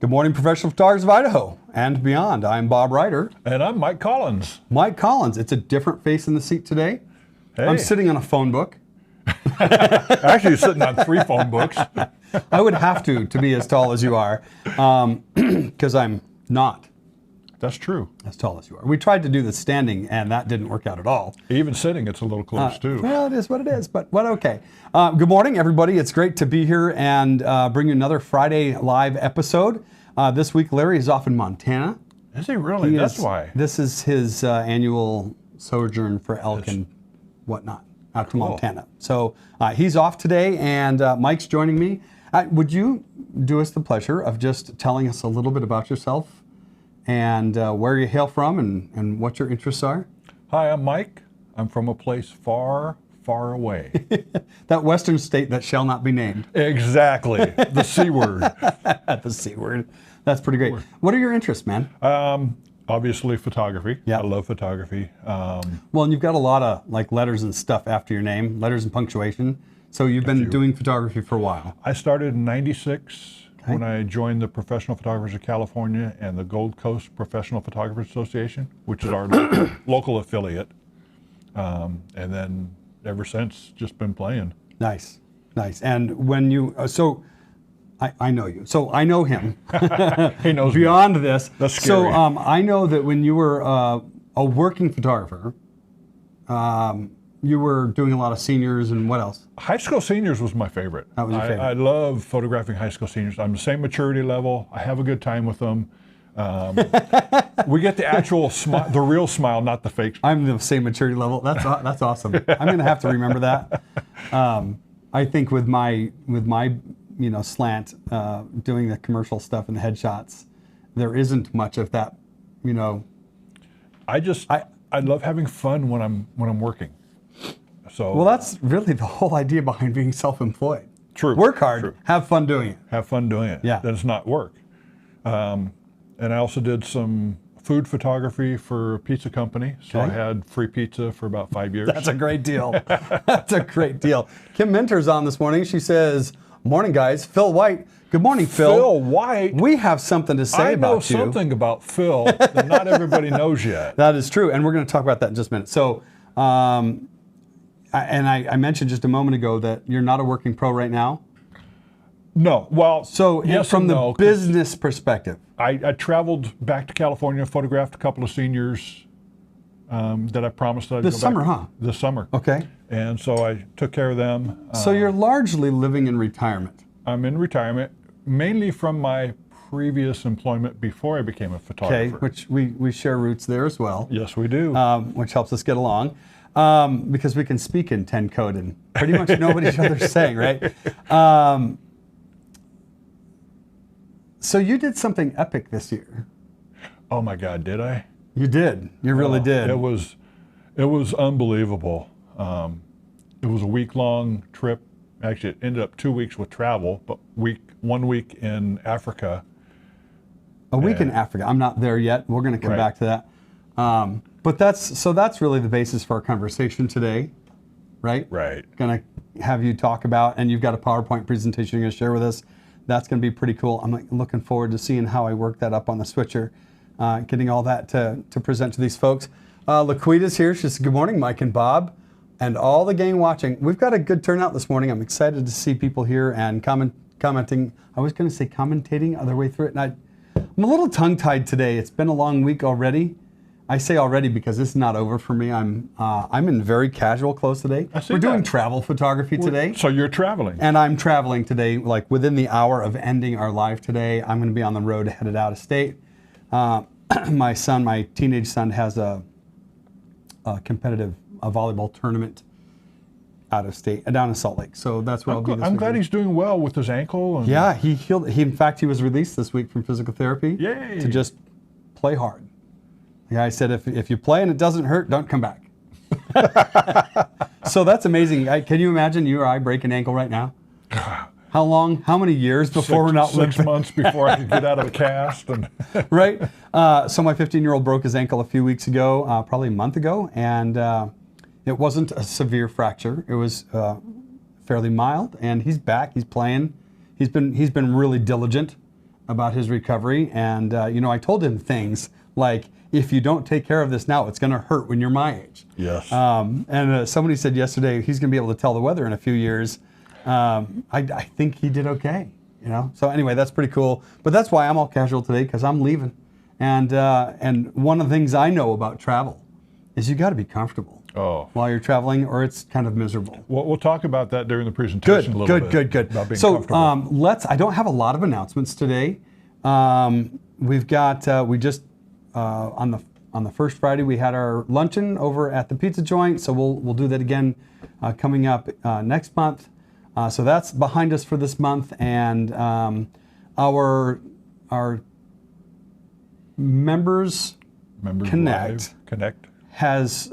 Good morning, professional photographers of Idaho and beyond. I'm Bob Ryder. And I'm Mike Collins. Mike Collins. It's a different face in the seat today. Hey. I'm sitting on a phone book. Actually, you're sitting on 3 phone books. I would have to be as tall as you are, because I'm not That's true. as tall as you are. We tried to do the standing, and that didn't work out at all. Even sitting, it's a little close, too. Well, it is what it is, but okay. Good morning, everybody. It's great to be here and bring you another Friday live episode. This week, Larry is off in Montana. Is he really? That's why. This is his annual sojourn for elk and whatnot out to Montana. So he's off today, and Mike's joining me. Would you do us the pleasure of just telling us a little bit about yourself and where you hail from and what your interests are? Hi, I'm Mike. I'm from a place far, far away. That western state that shall not be named. Exactly. The C word. The C word. That's pretty great. What are your interests, man? Obviously, photography. Yeah. I love photography. Well, and you've got a lot of like letters and stuff after your name, letters and punctuation. So you've been doing photography for a while. I started in '96 when I joined the Professional Photographers of California and the Gold Coast Professional Photographers Association, which is our local affiliate. And then ever since, just been playing. Nice, nice. And when you, I know you. So I know him. He knows beyond me. this. That's scary. So I know that when you were a working photographer, you were doing a lot of seniors and what else? High school seniors was my favorite. That was your favorite. I love photographing high school seniors. I'm the same maturity level. I have a good time with them. We get the actual smile, the real smile, not the fake. I'm the same maturity level. That's awesome. I'm going to have to remember that. I think with my slant, doing the commercial stuff and the headshots, there isn't much of that, I love having fun when I'm working. So well, that's really the whole idea behind being self-employed. True. Work hard, True. have fun doing it. Have fun doing it. Yeah. Then it's not work. And I also did some food photography for a pizza company. So I had free pizza for about 5 years. That's a great deal. That's a great deal. Kim Minter's on this morning. She says, morning, guys. Phil White. Good morning, Phil. Phil White? We have something to say about you. I know something about Phil that not everybody knows yet. That is true. And we're going to talk about that in just a minute. So, I mentioned just a moment ago that you're not a working pro right now. No. Well, so yes from the no, business perspective. I traveled back to California, photographed a couple of seniors that I promised I'd This go summer, back huh? This summer. Okay. And so I took care of them. So you're largely living in retirement. I'm in retirement, mainly from my previous employment before I became a photographer. Okay, which we share roots there as well. Yes, we do. Which helps us get along. Because we can speak in 10 code and pretty much know what each other's saying, right? So you did something epic this year. Oh my God, did I? You did. You really did. It was unbelievable. It was a week-long trip. Actually, it ended up 2 weeks with travel, but 1 week in Africa. A week in Africa. I'm not there yet. We're going to come back to that. But that's really the basis for our conversation today, right? Right. Going to have you talk about, and you've got a PowerPoint presentation you're going to share with us. That's going to be pretty cool. I'm looking forward to seeing how I work that up on the switcher, getting all that to present to these folks. Laquita's here. She says, good morning, Mike and Bob, and all the gang watching. We've got a good turnout this morning. I'm excited to see people here and commenting. I was going to say commentating other way through it. And I'm a little tongue-tied today. It's been a long week already. I say already because this is not over for me. I'm in very casual clothes today. We're doing travel photography today. So you're traveling. And I'm traveling today, like within the hour of ending our live today. I'm going to be on the road headed out of state. My teenage son has a competitive volleyball tournament out of state, down in Salt Lake. So that's where I'll be this I'm glad weekend. he's doing well with his ankle. And Yeah, he healed. In fact, he was released this week from physical therapy. Yay. To just play hard. The guy said, if you play and it doesn't hurt, don't come back. So that's amazing. Can you imagine you or I break an ankle right now? How long? How many years before we're not 6 months before I could get out of the cast. And right. So my 15-year-old broke his ankle a few weeks ago, probably a month ago, and it wasn't a severe fracture. It was fairly mild, and he's back. He's playing. He's been really diligent. about his recovery. And, I told him things like, if you don't take care of this now, it's going to hurt when you're my age. Yes. And somebody said yesterday he's going to be able to tell the weather in a few years. I think he did okay, So anyway, that's pretty cool. But that's why I'm all casual today, because I'm leaving. And one of the things I know about travel is you got to be comfortable while you're traveling, or it's kind of miserable. Well, we'll talk about that during the presentation a little bit. Good. About being So comfortable. I don't have a lot of announcements today. We've got, we just, on the first Friday, we had our luncheon over at the pizza joint. So we'll do that again coming up next month. So that's behind us for this month. And our Members Connect has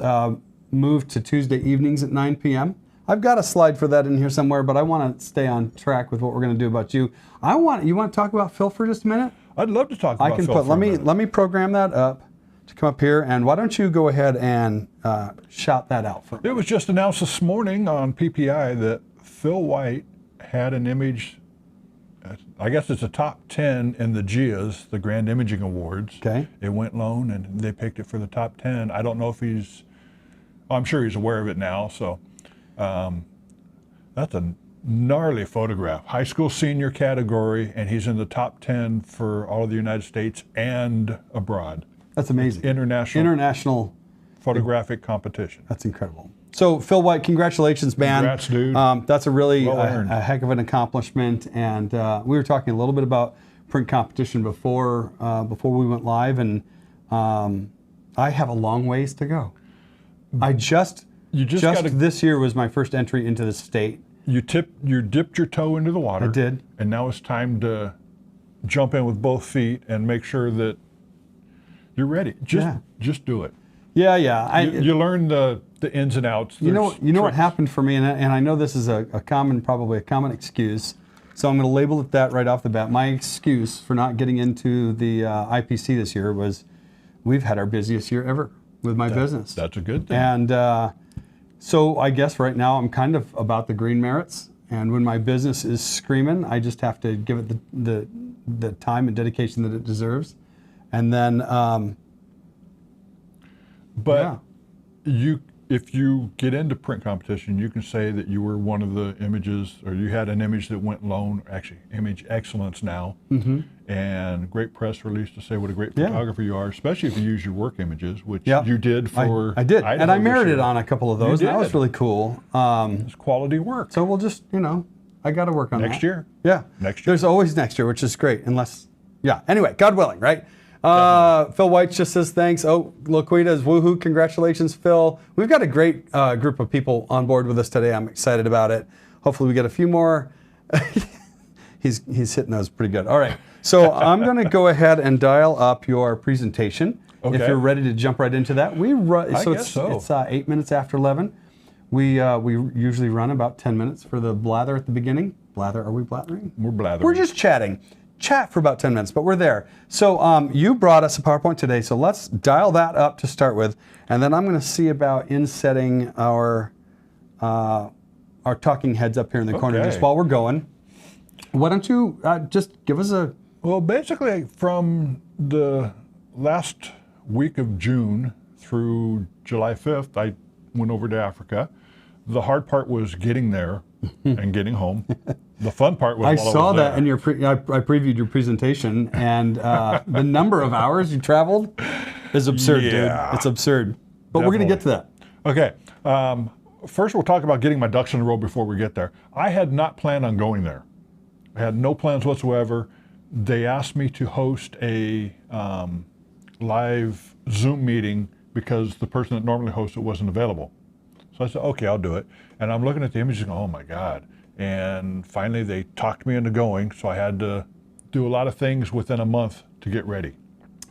moved to Tuesday evenings at 9 p.m. I've got a slide for that in here somewhere, but I want to stay on track with what we're going to do about you. You want to talk about Phil for just a minute? I'd love to talk about Phil. Let me program that up to come up here, and why don't you go ahead and shout that out for me? It was just announced this morning on PPI that Phil White had an image. I guess it's a top 10 in the GIAs, the Grand Imaging Awards. Okay. It went lone, and they picked it for the top 10. I don't know if I'm sure he's aware of it now. So that's a gnarly photograph. High school senior category, and he's in the top 10 for all of the United States and abroad. That's amazing. International photographic competition. That's incredible. So Phil White, congratulations, man. Congrats, dude. That's a really Well-earned. a heck of an accomplishment. And we were talking a little bit about print competition before we went live, and I have a long ways to go. This year was my first entry into the state. You dipped your toe into the water. I did. And now it's time to jump in with both feet and make sure that you're ready. Just do it. Yeah. You learn the ins and outs. You know what happened for me, and I know this is probably a common excuse. So I'm going to label it that right off the bat. My excuse for not getting into the IPC this year was we've had our busiest year ever with my business. That's a good thing. And so I guess right now I'm kind of about the green merits. And when my business is screaming, I just have to give it the time and dedication that it deserves. And then, if you get into print competition, you can say that you were one of the images, or you had an image that went lone, actually image excellence now, and great press release to say what a great photographer you are, especially if you use your work images, which you did for I did, Idaho and I merited this year. on a couple of those. And that was really cool. It's quality work. So we'll just, I got to work on that. Next year. Yeah. Next year. There's always next year, which is great, anyway, God willing, right? Phil White just says thanks. Oh, Loquita's woohoo, congratulations, Phil. We've got a great group of people on board with us today. I'm excited about it. Hopefully we get a few more. He's hitting those pretty good. All right, so I'm going to go ahead and dial up your presentation. Okay. If you're ready to jump right into that. It's 8 minutes after 11. We usually run about 10 minutes for the blather at the beginning. Blather, are we blathering? We're blathering. We're just chatting. Chat for about 10 minutes, but we're there. So you brought us a PowerPoint today, so let's dial that up to start with, and then I'm going to see about insetting our talking heads up here in the corner just while we're going. Why don't you just give us a... Well, basically from the last week of June through July 5th, I went over to Africa. The hard part was getting there and getting home. The fun part was I saw that in your I previewed your presentation, and the number of hours you traveled is absurd, dude. It's absurd. But we're going to get to that. Okay. First, we'll talk about getting my ducks in a row before we get there. I had not planned on going there. I had no plans whatsoever. They asked me to host a live Zoom meeting because the person that normally hosts it wasn't available. So I said, okay, I'll do it. And I'm looking at the images and going, oh my God. And finally they talked me into going, so I had to do a lot of things within a month to get ready.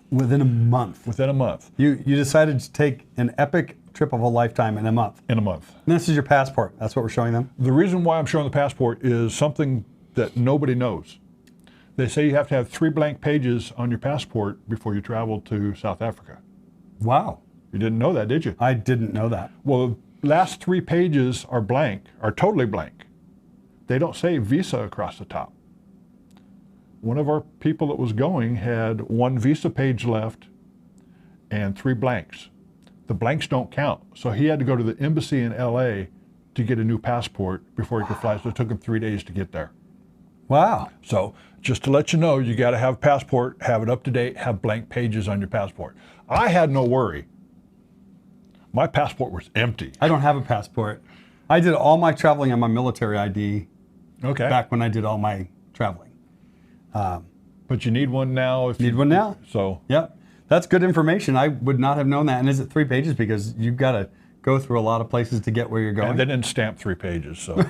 Within a month? Within a month. You decided to take an epic trip of a lifetime in a month? In a month. And this is your passport. That's what we're showing them? The reason why I'm showing the passport is something that nobody knows. They say you have to have 3 blank pages on your passport before you travel to South Africa. Wow. You didn't know that, did you? I didn't know that. Well, the last 3 pages are blank, are totally blank. They don't say visa across the top. one of our people that was going had 1 visa page left and 3 blanks. The blanks don't count. So he had to go to the embassy in LA to get a new passport before he could fly. So it took him 3 days to get there. Wow. So just to let you know, you got to have a passport, have it up to date, have blank pages on your passport. I had no worry. My passport was empty. I don't have a passport. I did all my traveling on my military ID Okay. back when I did all my traveling. But you need one now. Need one now? So Yep. That's good information. I would not have known that. And is it 3 pages? Because you've got to go through a lot of places to get where you're going. and they didn't stamp 3 pages, so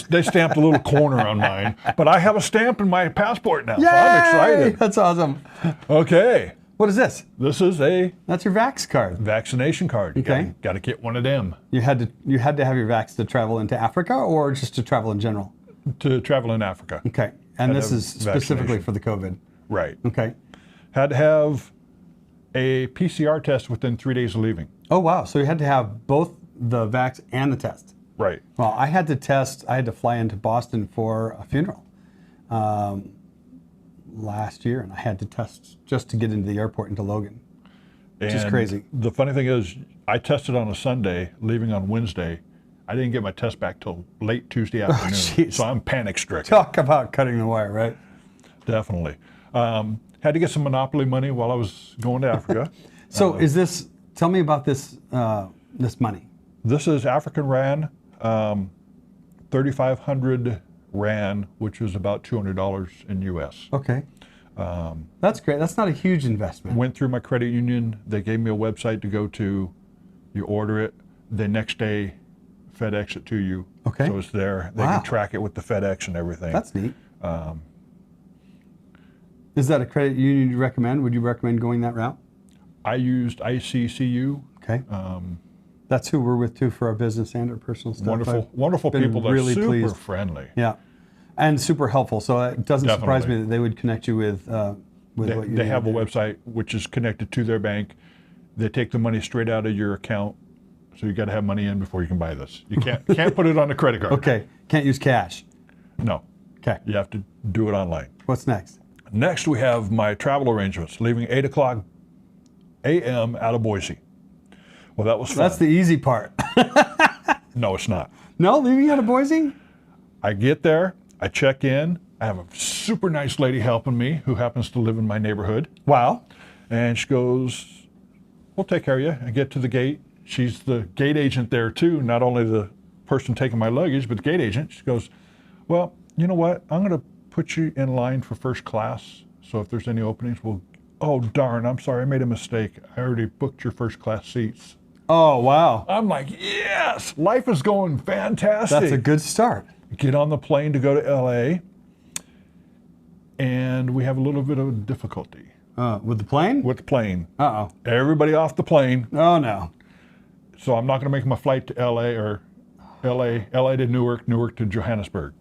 they stamped a little corner on mine. But I have a stamp in my passport now, Yay! so I'm excited. That's awesome. Okay, What is this? this is a That's your Vax card. vaccination card. Okay. Got to get one of them You had to have your Vax to travel into Africa or just to travel in general? to travel in Africa. Okay. And Had this a is specifically vaccination. for the COVID. Right. Okay. Had to have a PCR test within 3 days of leaving. Oh, wow. So you had to have both the Vax and the test. Right. Well, I had to fly into Boston for a funeral last year, and I had to test just to get into the airport into Logan. Which is And crazy. The funny thing is, I tested on a Sunday, leaving on Wednesday. I didn't get my test back till late Tuesday afternoon, jeez. so I'm panic stricken. Talk about cutting the wire, right? Definitely. Had to get some Monopoly money while I was going to Africa. So tell me about this money. This is African Rand, 3,500 Rand, which is about $200 in US. Okay. That's great. That's not a huge investment. Went through my credit union. They gave me a website to go to. You order it. The next day, FedEx it to you. Okay. So it's there. They Wow. can track it with the FedEx and everything. That's neat. Is that a credit union you recommend? Would you recommend going that route? I used ICCU. Okay. That's who we're with too for our business and our personal stuff. Wonderful been people. They're really super pleased. friendly. Yeah, and super helpful. So it doesn't surprise Definitely. me that they would connect you with what you They have a need. website which is connected to their bank. They take the money straight out of your account. So you got to have money in before you can buy this. You can't put it on a credit card. Okay, can't use cash. No, Okay, you have to do it online. what's next? Next, we have my travel arrangements, leaving 8 o'clock a.m. out of Boise. Well, that was fun. That's the easy part. No, it's not. No, leaving out of Boise? I get there, I check in. I have a super nice lady helping me who happens to live in my neighborhood. Wow. And she goes, we'll take care of you. I get to the gate. She's the gate agent there too, not only the person taking my luggage, but the gate agent. She goes, well, you know what? I'm going to put you in line for first class. So if there's any openings, oh, darn, I'm sorry, I made a mistake. I already booked your first class seats. Oh, wow. I'm like, yes, life is going fantastic. That's a good start. Get on the plane to go to LA, and we have a little bit of difficulty With the plane? with the plane. Uh-oh. Everybody off the plane, Oh, no. so I'm not going to make my flight to LA or LA to Newark, Newark to Johannesburg.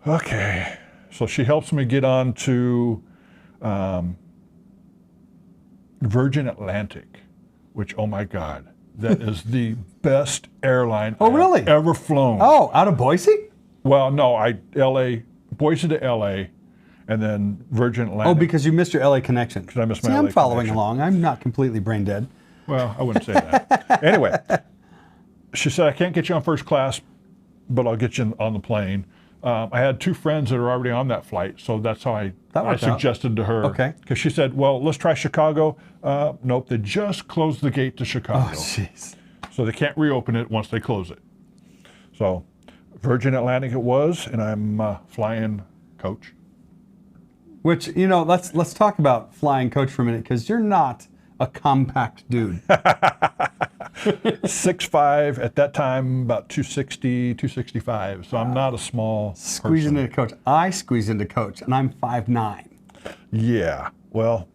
Okay, so she helps me get on to Virgin Atlantic, which, oh my God, that is the best airline Oh, really? I've ever flown. Oh, out of Boise? Well, no, Boise to LA, and then Virgin Atlantic. Oh, because you missed your LA connection. I missed my See, I'm LA following connection. along. I'm not completely brain dead. Well, I wouldn't say that. Anyway, she said, I can't get you on first class, but I'll get you on the plane. I had 2 friends that are already on that flight, so that's how I That worked out. suggested to her. Okay. Because she said, well, let's try Chicago. Nope, they just closed the gate to Chicago. Oh, jeez. So they can't reopen it once they close it. So Virgin Atlantic it was, and I'm flying coach. Which, let's talk about flying coach for a minute, because you're not a compact dude. 6'5", at that time about 260, 265. So I'm not a small Squeeze person. into coach. I squeeze into coach, and I'm 5'9". Yeah, well,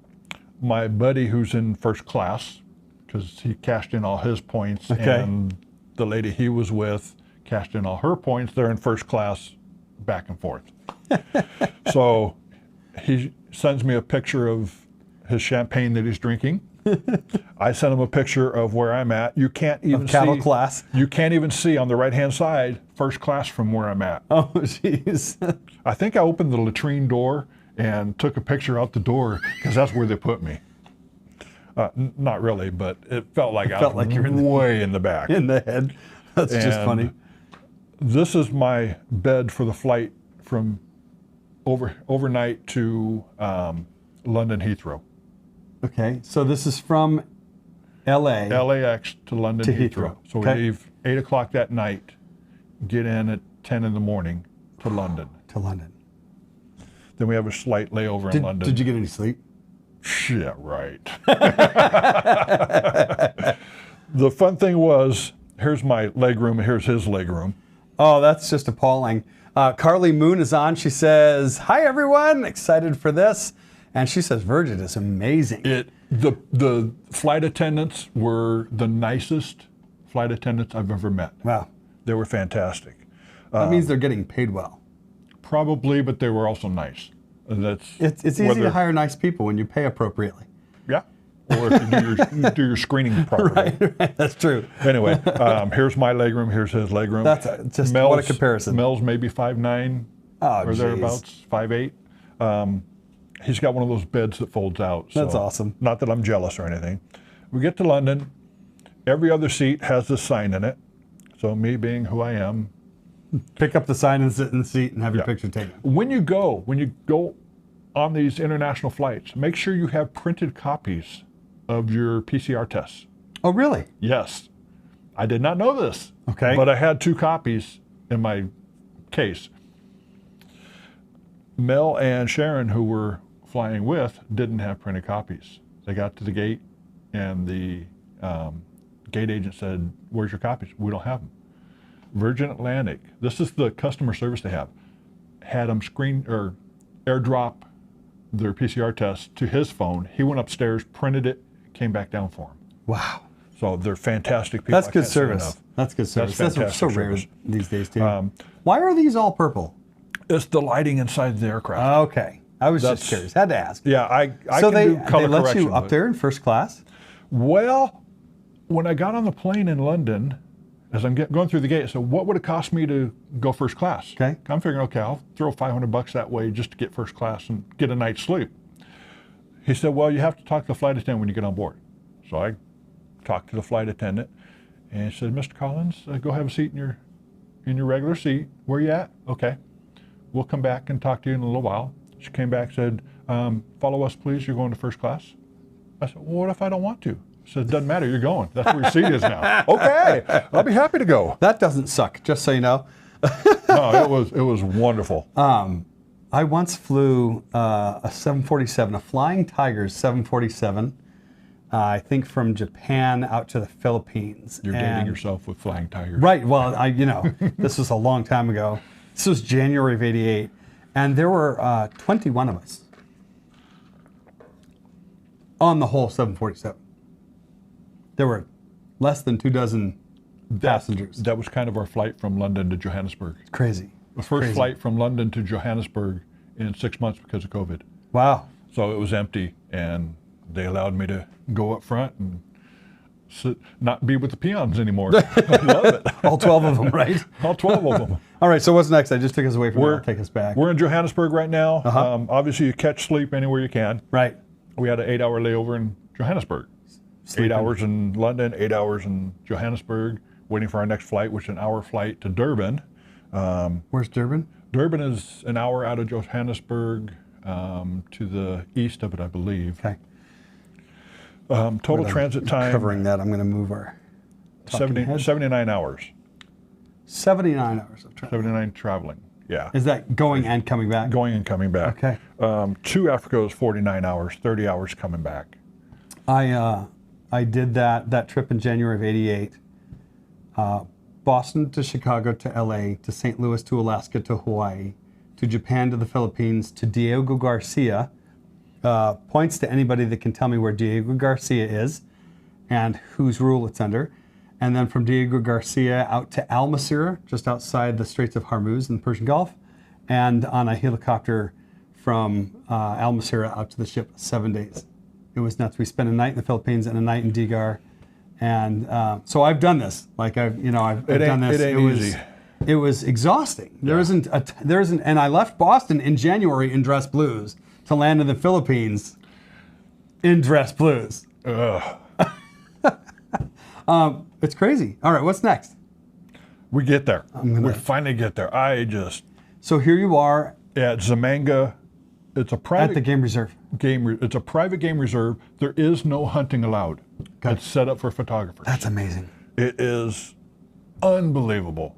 my buddy who's in first class, because he cashed in all his points, Okay. and the lady he was with cashed in all her points. They're in first class back and forth. So he sends me a picture of his champagne that he's drinking. I sent him a picture of where I'm at. You can't even cattle see class. You can't even see on the right-hand side first class from where I'm at. Oh, jeez. I think I opened the latrine door and took a picture out the door because that's where they put me. Not really, but it felt like I was you were way in the back. In the head. That's just And funny. This is my bed for the flight from overnight to London Heathrow. Okay, so this is from LA. LAX to London To Heathrow. Heathrow. So Okay. we leave 8 o'clock that night, get in at 10 in the morning to London. To London. Then we have a slight layover in London. Did you get any sleep? Yeah, right. The fun thing was, here's my leg room, here's his leg room. Oh, that's just appalling. Carly Moon is on. She says, "Hi everyone, excited for this." And she says, "Virgin is amazing." The flight attendants were the nicest flight attendants I've ever met. Wow. They were fantastic. That means they're getting paid well. Probably, but they were also nice. It's easy to hire nice people when you pay appropriately. Yeah. Or if you do your screening properly. Right, that's true. Anyway, here's my leg room, here's his leg room. That's just what a comparison. Mel's maybe 5'9", or geez. thereabouts, 5'8". He's got one of those beds that folds out. So That's awesome. Not that I'm jealous or anything. We get to London. Every other seat has this sign in it. So me being who I am. Pick up the sign and sit in the seat and have your picture taken. When you go on these international flights, make sure you have printed copies of your PCR tests. Oh, really? Yes. I did not know this. Okay. But I had 2 copies in my case. Mel and Sharon, who were flying with, didn't have printed copies. They got to the gate, and the gate agent said, "Where's your copies?" "We don't have them." Virgin Atlantic, this is the customer service they have, had them airdrop their PCR test to his phone. He went upstairs, printed it, came back down for him. Wow. So they're fantastic people. That's good service. That's good service. That's fantastic so rare service. these days, too. Why are these all purple? It's the lighting inside the aircraft. Okay. I was just curious. Had to ask. Yeah, I So can do color they let correction, you up but- there in first class? Well, when I got on the plane in London, as I'm going through the gate, I said, what would it cost me to go first class? Okay. I'm figuring, okay, I'll throw $500 that way just to get first class and get a night's sleep. He said, well, you have to talk to the flight attendant when you get on board. So I talked to the flight attendant, and he said, Mr. Collins, go have a seat in your regular seat. Where you at? Okay. We'll come back and talk to you in a little while. She came back, said, follow us, please. You're going to first class. I said, well, what if I don't want to? She said, doesn't matter. You're going. That's where your seat is now. Okay. I'll be happy to go. That doesn't suck, just so you know. No, it was wonderful. I once flew a 747, a Flying Tigers 747, I think from Japan out to the Philippines. You're dating yourself with Flying Tigers. Right. Well, this was a long time ago. This was January of '88, and there were 21 of us on the whole 747. There were less than 24 passengers. That was kind of our flight from London to Johannesburg. It's crazy. The first flight from London to Johannesburg in 6 months because of COVID. Wow. So it was empty, and they allowed me to go up front and not be with the peons anymore. I love it. All 12 of them, right? All 12 of them. All right, so what's next? I just took us away from there. Take us back. We're in Johannesburg right now. Obviously, you catch sleep anywhere you can. Right. We had an 8-hour layover in Johannesburg. Sleeping. 8 hours in London, 8 hours in Johannesburg, waiting for our next flight, which is an hour flight to Durban. Where's Durban? Durban is an hour out of Johannesburg, to the east of it, I believe. Okay. Total transit time, Covering that, I'm going to move our 79 hours. 79 hours of travel. 79 traveling, yeah. Is that going and coming back? Going and coming back. Okay. To Africa is 49 hours, 30 hours coming back. I did that trip in January of '88. Boston to Chicago to LA to St. Louis to Alaska to Hawaii to Japan to the Philippines to Diego Garcia. Points to anybody that can tell me where Diego Garcia is and whose rule it's under. And then from Diego Garcia out to Almasira, just outside the Straits of Hormuz in the Persian Gulf, and on a helicopter from Almasira out to the ship, 7 days. It was nuts. We spent a night in the Philippines and a night in Digar, and so I've done this. Like I've done this. It ain't easy. It was exhausting. There isn't, and I left Boston in January in dress blues to land in the Philippines in dress blues. Ugh. It's crazy. All right, what's next? We get there. We finally get there. So here you are at Zamanga. It's a private at the game reserve. It's a private game reserve. There is no hunting allowed. Okay. It's set up for photographers. That's amazing. It is unbelievable.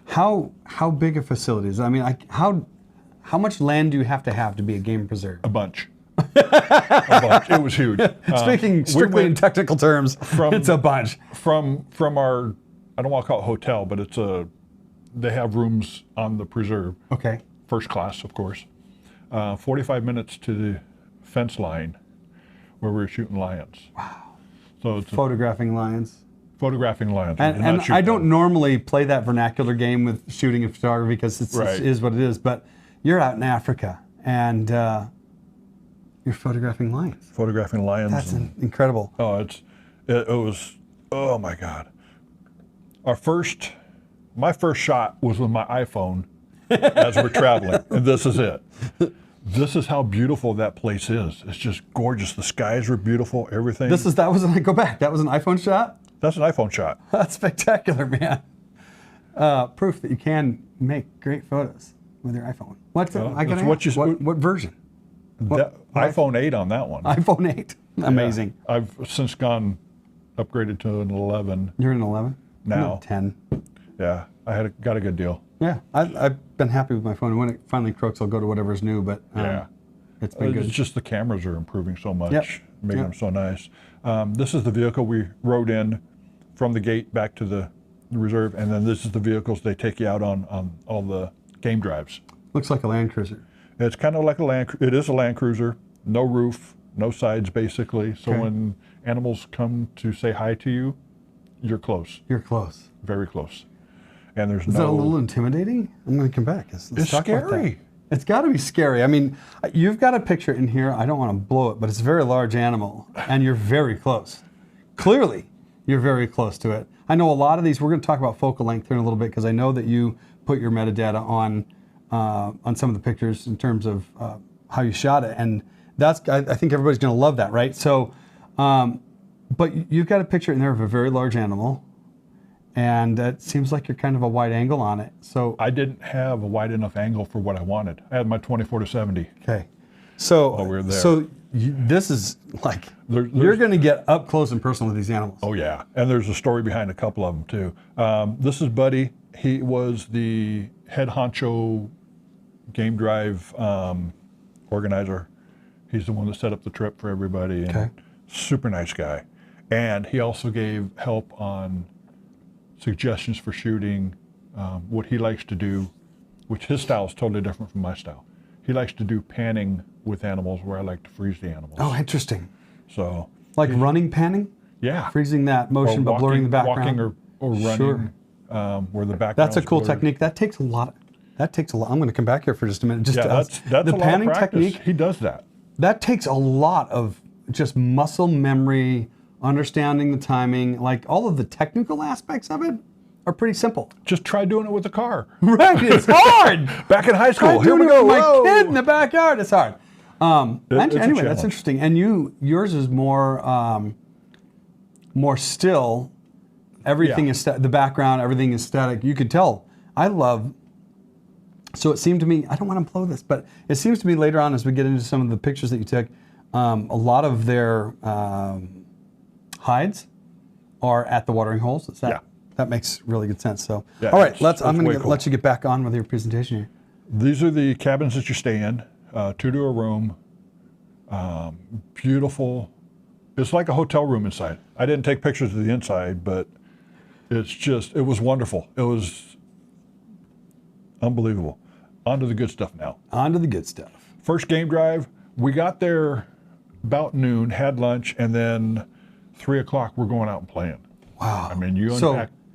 How big a facility is it? I mean, how much land do you have to be a game preserve? A bunch. A bunch. It was huge. Speaking strictly in technical terms, it's a bunch. From our, I don't want to call it hotel, but they have rooms on the preserve. Okay. First class, of course. 45 minutes to the fence line where we were shooting lions. Wow. So it's photographing lions. Photographing lions. And I don't normally play that vernacular game with shooting and photography because it is what it is, but you're out in Africa and you're photographing lions. Photographing lions. That's incredible. Oh, it was, oh my God. My first shot was with my iPhone as we're traveling, and this is it. This is how beautiful that place is. It's just gorgeous. The skies were beautiful, everything. That was an iPhone shot? That's an iPhone shot. That's spectacular, man. Proof that you can make great photos with your iPhone. What version? iPhone 8 on that one. iPhone 8. Amazing. Yeah, I've since upgraded to an 11. You're an 11? Now. 10. Yeah, got a good deal. Yeah, I've been happy with my phone. When it finally crooks, I'll go to whatever's new, but it's been good. It's just the cameras are improving so much, making them so nice. This is the vehicle we rode in from the gate back to the reserve, and then this is the vehicles they take you out on all the game drives. Looks like a Land Cruiser. It's kind of like it is a Land Cruiser, no roof, no sides basically, so when animals come to say hi to you, you're close. You're close. Very close. And is that a little intimidating? I'm going to come back. It's scary. It's got to be scary. I mean, you've got a picture in here. I don't want to blow it, but it's a very large animal, and you're very close. Clearly, you're very close to it. I know a lot of these, we're going to talk about focal length here in a little bit, because I know that you put your metadata on some of the pictures in terms of how you shot it, and I think everybody's going to love that, right? So, but you've got a picture in there of a very large animal, and it seems like you're kind of a wide angle on it. So I didn't have a wide enough angle for what I wanted. I had my 24-70. Okay. So while we were there. So this is like, you're going to get up close and personal with these animals. Oh yeah. And there's a story behind a couple of them too. This is Buddy. He was the head honcho game drive organizer. He's the one that set up the trip for everybody. And super nice guy. And he also gave help on suggestions for shooting, what he likes to do, which his style is totally different from my style. He likes to do panning with animals where I like to freeze the animals. Oh, interesting. So, like running panning? Yeah. Freezing that motion but blurring the background? Walking or running, sure. Where the background. That's a cool technique. That takes a lot. I'm going to come back here for just a minute. That's the panning technique. He does that. That takes a lot of just muscle memory, understanding the timing, like all of the technical aspects of it are pretty simple. Just try doing it with a car. Right, it's hard. Back in high school, here we go. My kid in the backyard, it's hard. Anyway, that's interesting. And yours is more still. Everything is the background. Everything is static. You could tell. So it seemed to me. I don't want to blow this, but it seems to me later on as we get into some of the pictures that you took, a lot of their hides are at the watering holes. That makes really good sense. So, all right, I'm going to let you get back on with your presentation here. These are the cabins that you stay in, 2 to a room. Beautiful. It's like a hotel room inside. I didn't take pictures of the inside, but it was wonderful. It was unbelievable. On to the good stuff now. On to the good stuff. First game drive, we got there about noon, had lunch, and then 3 o'clock we're going out and playing. Wow. I mean, you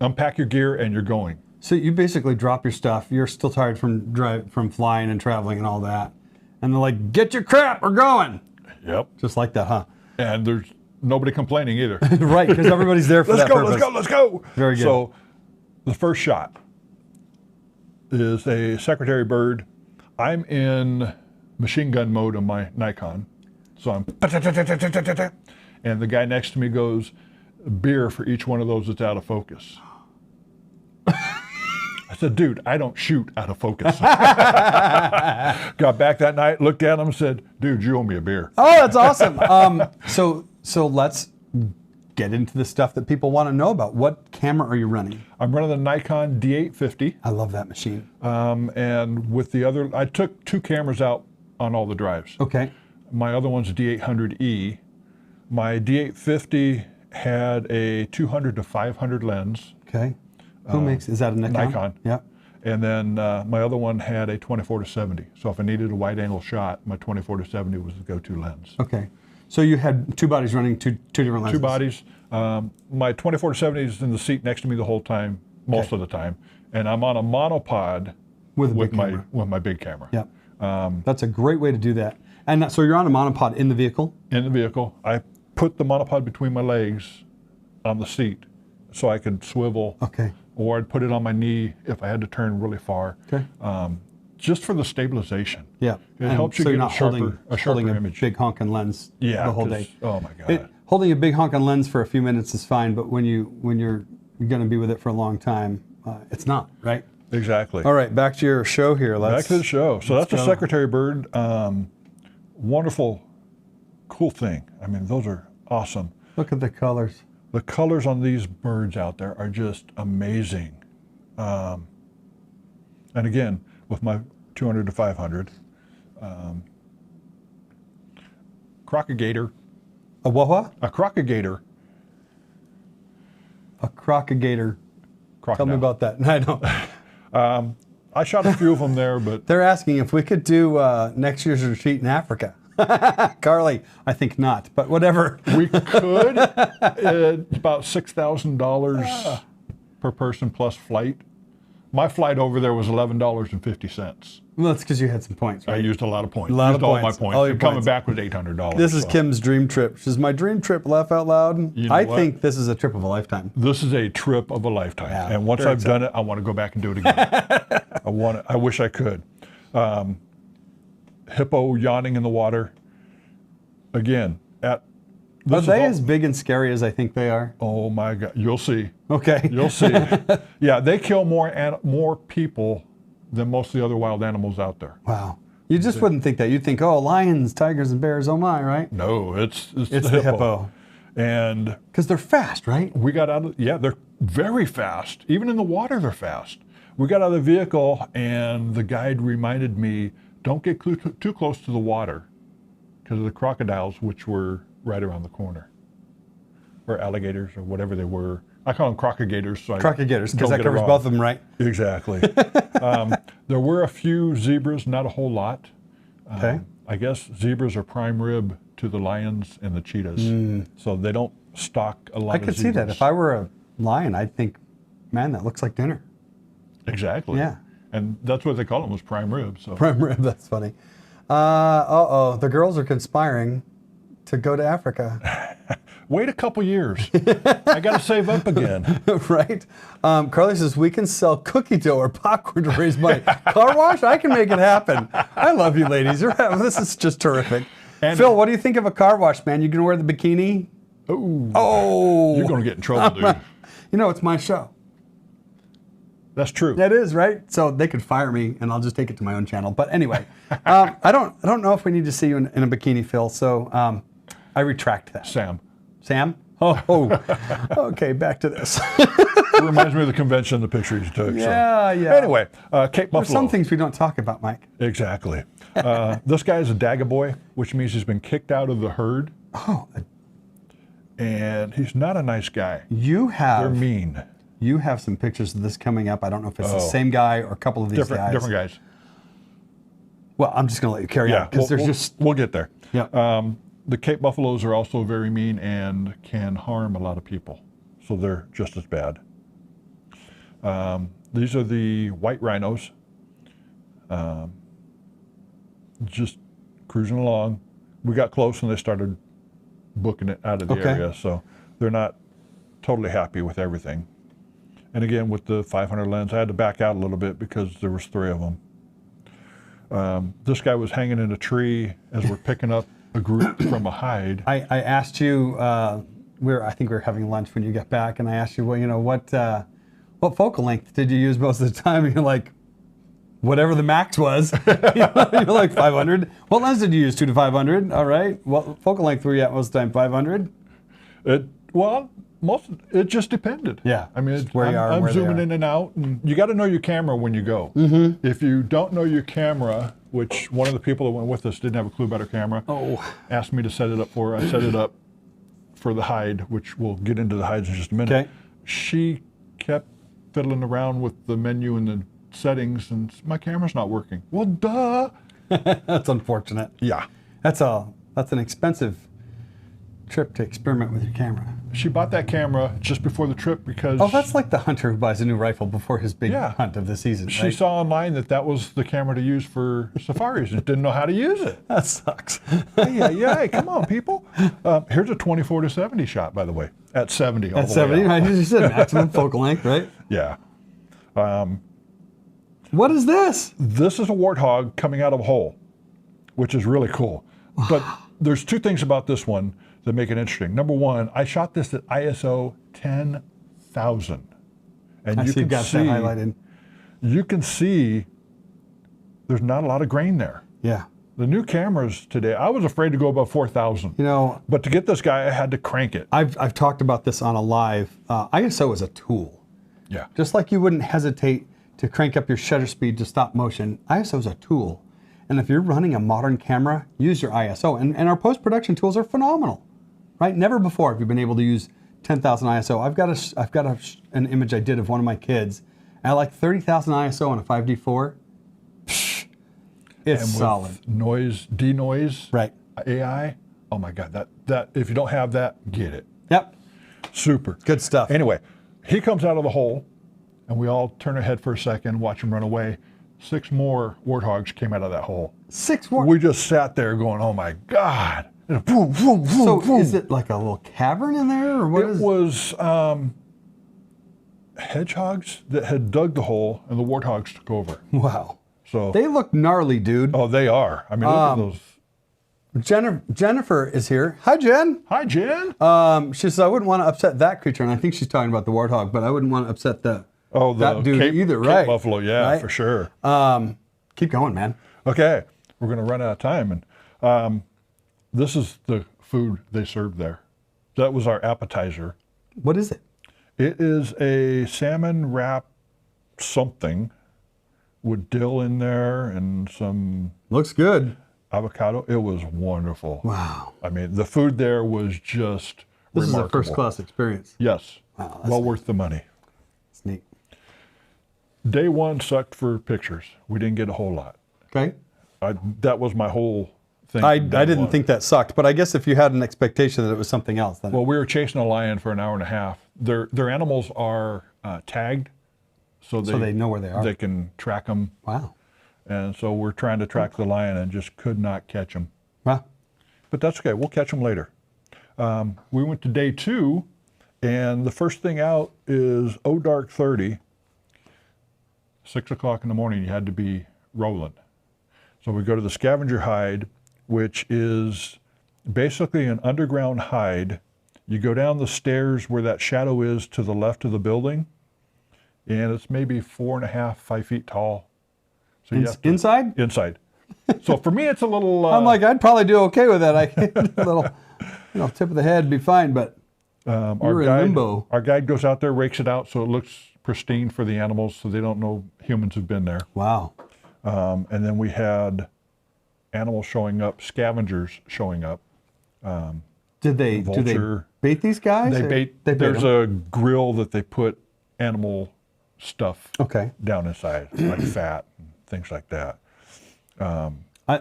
unpack your gear and you're going. So you basically drop your stuff. You're still tired from flying and traveling and all that. And they're like, get your crap, we're going. Yep. Just like that, huh? And there's nobody complaining either. Right, because everybody's there for that purpose. Let's go. Very good. So the first shot is a secretary bird. I'm in machine gun mode on my Nikon. So I'm, and the guy next to me goes, beer for each one of those that's out of focus. I said, dude, I don't shoot out of focus. Got back that night, looked at him and said, dude, you owe me a beer. Oh, that's awesome. So let's get into the stuff that people want to know about. What camera are you running? I'm running the Nikon D850. I love that machine. And with the other, I took 2 cameras out on all the drives. Okay. My other one's a D800E. My D850 had a 200 to 500 lens. Okay. Who makes, is that a Nikon? Nikon. Yeah. And then my other one had a 24 to 70. So if I needed a wide angle shot, my 24 to 70 was the go-to lens. Okay. So you had 2 bodies running two different lenses. 2 bodies. My 24 to 70 is in the seat next to me the whole time, most of the time. And I'm on a monopod with a my big camera. Yeah. That's a great way to do that. And so you're on a monopod in the vehicle? In the vehicle. I put the monopod between my legs on the seat so I could swivel. Okay. Or I'd put it on my knee if I had to turn really far. Okay. Just for the stabilization. Yeah. It helps you so get you're not a sharper a image. big honking lens the whole day. Oh my God. Holding a big honking lens for a few minutes is fine, but when you're going to be with it for a long time, it's not, right? Exactly. All right, back to your show here. Back to the show. So that's a secretary bird. Wonderful, cool thing. I mean, those are awesome. Look at the colors. The colors on these birds out there are just amazing. And again, with my 200 to 500, crocodiler. A what? A crocodiler. A crocodiler. Crocodile. Tell me about that. I know. I shot a few of them there, but they're asking if we could do next year's retreat in Africa. Carly, I think not, but whatever. We could. It's about $6,000 per person plus flight. My flight over there was $11.50. Well, that's because you had some points, right? I used a lot of points. A lot used of all points. my points. All your And coming points. back with $800. This is Kim's dream trip. She says, my dream trip, laugh out loud. You know I what? think this is a trip of a lifetime. This is a trip of a lifetime. Yeah, and once very I've done it, I want to go back and do it again. I wish I could. Hippo yawning in the water. Again, Are they as big and scary as I think they are? Oh my God, you'll see. Okay. You'll see. Yeah, they kill more people than most of the other wild animals out there. Wow. You just wouldn't think that. You'd think, oh, lions, tigers, and bears, oh my, right? No, it's the hippo. And because they're fast, right? we got out of, they're very fast. Even in the water, they're fast. We got out of the vehicle and the guide reminded me, don't get too close to the water because of the crocodiles, which were right around the corner. Or alligators or whatever they were. I call them crocodiles. So Crocodiles, because that covers both of them, right? Exactly. There were a few zebras, not a whole lot. Okay. I guess zebras are prime rib to the lions and the cheetahs. So they don't stock a lot I of could zebras. see that. If I were a lion, I'd think, man, that looks like dinner. Exactly. Yeah. And that's what they call them, was prime rib. So. Prime rib, that's funny. Uh-oh, the girls are conspiring to go to Africa. Wait a couple years. I got to save up again. Right? Carly says, we can sell cookie dough or popcorn to raise money. Car wash? I can make it happen. I love you ladies. This is just terrific. And Phil, what do you think of a car wash, man? You going to wear the bikini? Ooh. Oh. You're going to get in trouble, dude. You know, it's my show. That's true. That is, right? So they could fire me and I'll just take it to my own channel. But anyway, I don't know if we need to see you in a bikini, Phil. So I retract that. Sam. Oh. Okay, back to this. It reminds me of the convention, the picture you took. Yeah. Anyway, Cape Buffalo. There's some things we don't talk about, Mike. Exactly. This guy is a Dagaboy, which means he's been kicked out of the herd. Oh. And he's not a nice guy. They're mean. You have some pictures of this coming up. I don't know if it's the same guy or a couple of these guys. Different guys. Well, I'm just going to let you carry on because we'll get there. Yeah. The Cape Buffaloes are also very mean and can harm a lot of people. So they're just as bad. These are the white rhinos. Just cruising along. We got close and they started booking it out of the Okay. area. So they're not totally happy with everything. And again, with the 500 lens, I had to back out a little bit because there was 3 of them. This guy was hanging in a tree as we're picking up a group from a hide. I asked you, I think we were having lunch when you got back, and I asked you, well, you know, what focal length did you use most of the time? And you're like, whatever the max was. You're like 500. What lens did you use? 2 to 500. All right. What focal length were you at most of the time? 500. It just depended. Yeah. I mean, where you are and I'm where they zooming are. in and out, and you got to know your camera when you go. Mm-hmm. If you don't know your camera, which one of the people that went with us didn't have a clue about her camera, asked me to set it up for her. I set it up for the hide, which we'll get into the hides in just a minute. Okay. She kept fiddling around with the menu and the settings, and my camera's not working. Well, duh. That's unfortunate. Yeah. That's an expensive trip to experiment with your camera. She bought that camera just before the trip because... Oh, that's like the hunter who buys a new rifle before his big hunt of the season. She right? saw online that was the camera to use for safaris and didn't know how to use it. That sucks. Yeah, come on, people. Here's a 24 to 70 shot, by the way, at 70. At 70, right? You said maximum focal length, right? Yeah. What is this? This is a warthog coming out of a hole, which is really cool. But there's 2 things about this one that make it interesting. Number one, I shot this at ISO 10,000. And I you see can got see, that highlighted. You can see there's not a lot of grain there. Yeah. The new cameras today, I was afraid to go above 4,000. You know, But to get this guy, I had to crank it. I've talked about this on a live. ISO is a tool. Yeah. Just like you wouldn't hesitate to crank up your shutter speed to stop motion, ISO is a tool. And if you're running a modern camera, use your ISO. And our post-production tools are phenomenal, right? Never before have you been able to use 10,000 ISO. I've got an image I did of one of my kids at like 30,000 ISO on a 5D4. Psh, it's And with solid. Noise, denoise, Right. AI. Oh my God, that if you don't have that, get it. Yep. Super. Good stuff. Anyway, he comes out of the hole, and we all turn our head for a second, watch him run away. 6 more warthogs came out of that hole. 6 more. We just sat there going, "Oh my God!" And boom, boom, boom, So boom. is it like a little cavern in there, or what It is was hedgehogs that had dug the hole, and the warthogs took over. Wow. So They look gnarly, dude. oh, they are. I mean, look at those. Jennifer is here. Hi, Jen. Hi, Jen. She says, I wouldn't want to upset that creature. And I think she's talking about the warthog, but I wouldn't want to upset that dude either, Cape right? buffalo, yeah, Right? for sure. Keep going, man. Okay, we're going to run out of time, and this is the food they served there. That was our appetizer. What is it? It is a salmon wrap something with dill in there and some Looks good. avocado. It was wonderful. Wow. I mean, the food there was just This remarkable. is a first-class experience. Yes. Wow, that's well neat. worth the money. It's neat. Day 1 sucked for pictures. We didn't get a whole lot. Okay. That was my whole thing. I from day didn't 1. think that sucked, but I guess if you had an expectation that it was something else, then Well, we were chasing a lion for an hour and a half. Their animals are tagged, so they know where they are. They can track them, wow. and so we're trying to track the lion and just could not catch him. Wow. But that's okay. We'll catch him later. We went to day 2, and the first thing out is dark 30. 6 o'clock in the morning, you had to be rolling. So we go to the Scavenger Hide, which is basically an underground hide. You go down the stairs where that shadow is to the left of the building, and it's maybe 4.5, 5 feet tall. So you have to- Inside? Inside. So for me, it's a little... I'm like, I'd probably do okay with that. I a little, tip of the head be fine, but we're in limbo. Our guide goes out there, rakes it out so it looks pristine for the animals so they don't know humans have been there. Wow. And then we had animals showing up, scavengers showing up. Do they vulture. bait these guys? They or- bait. They bait There's them. a grill that they put animal stuff Okay. down inside, like fat and things like that.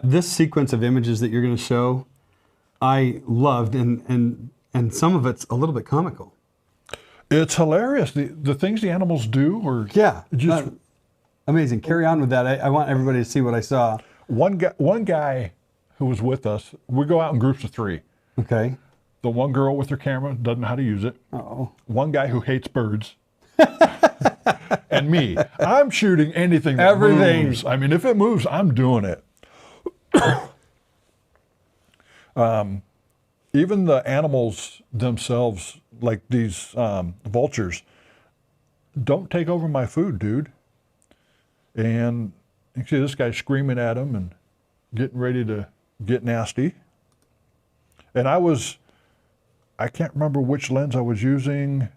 This sequence of images that you're going to show, I loved, and some of it's a little bit comical. It's hilarious. The things the animals do are just amazing. Carry on with that. I want everybody to see what I saw. one guy who was with us. We go out in groups of 3. Okay. The one girl with her camera doesn't know how to use it. Oh. One guy who hates birds. And me. I'm shooting anything that Everything. moves. I mean, if it moves, I'm doing it. Even the animals themselves, like these vultures, don't take over my food, dude. And you can see this guy screaming at him and getting ready to get nasty. And I can't remember which lens I was using.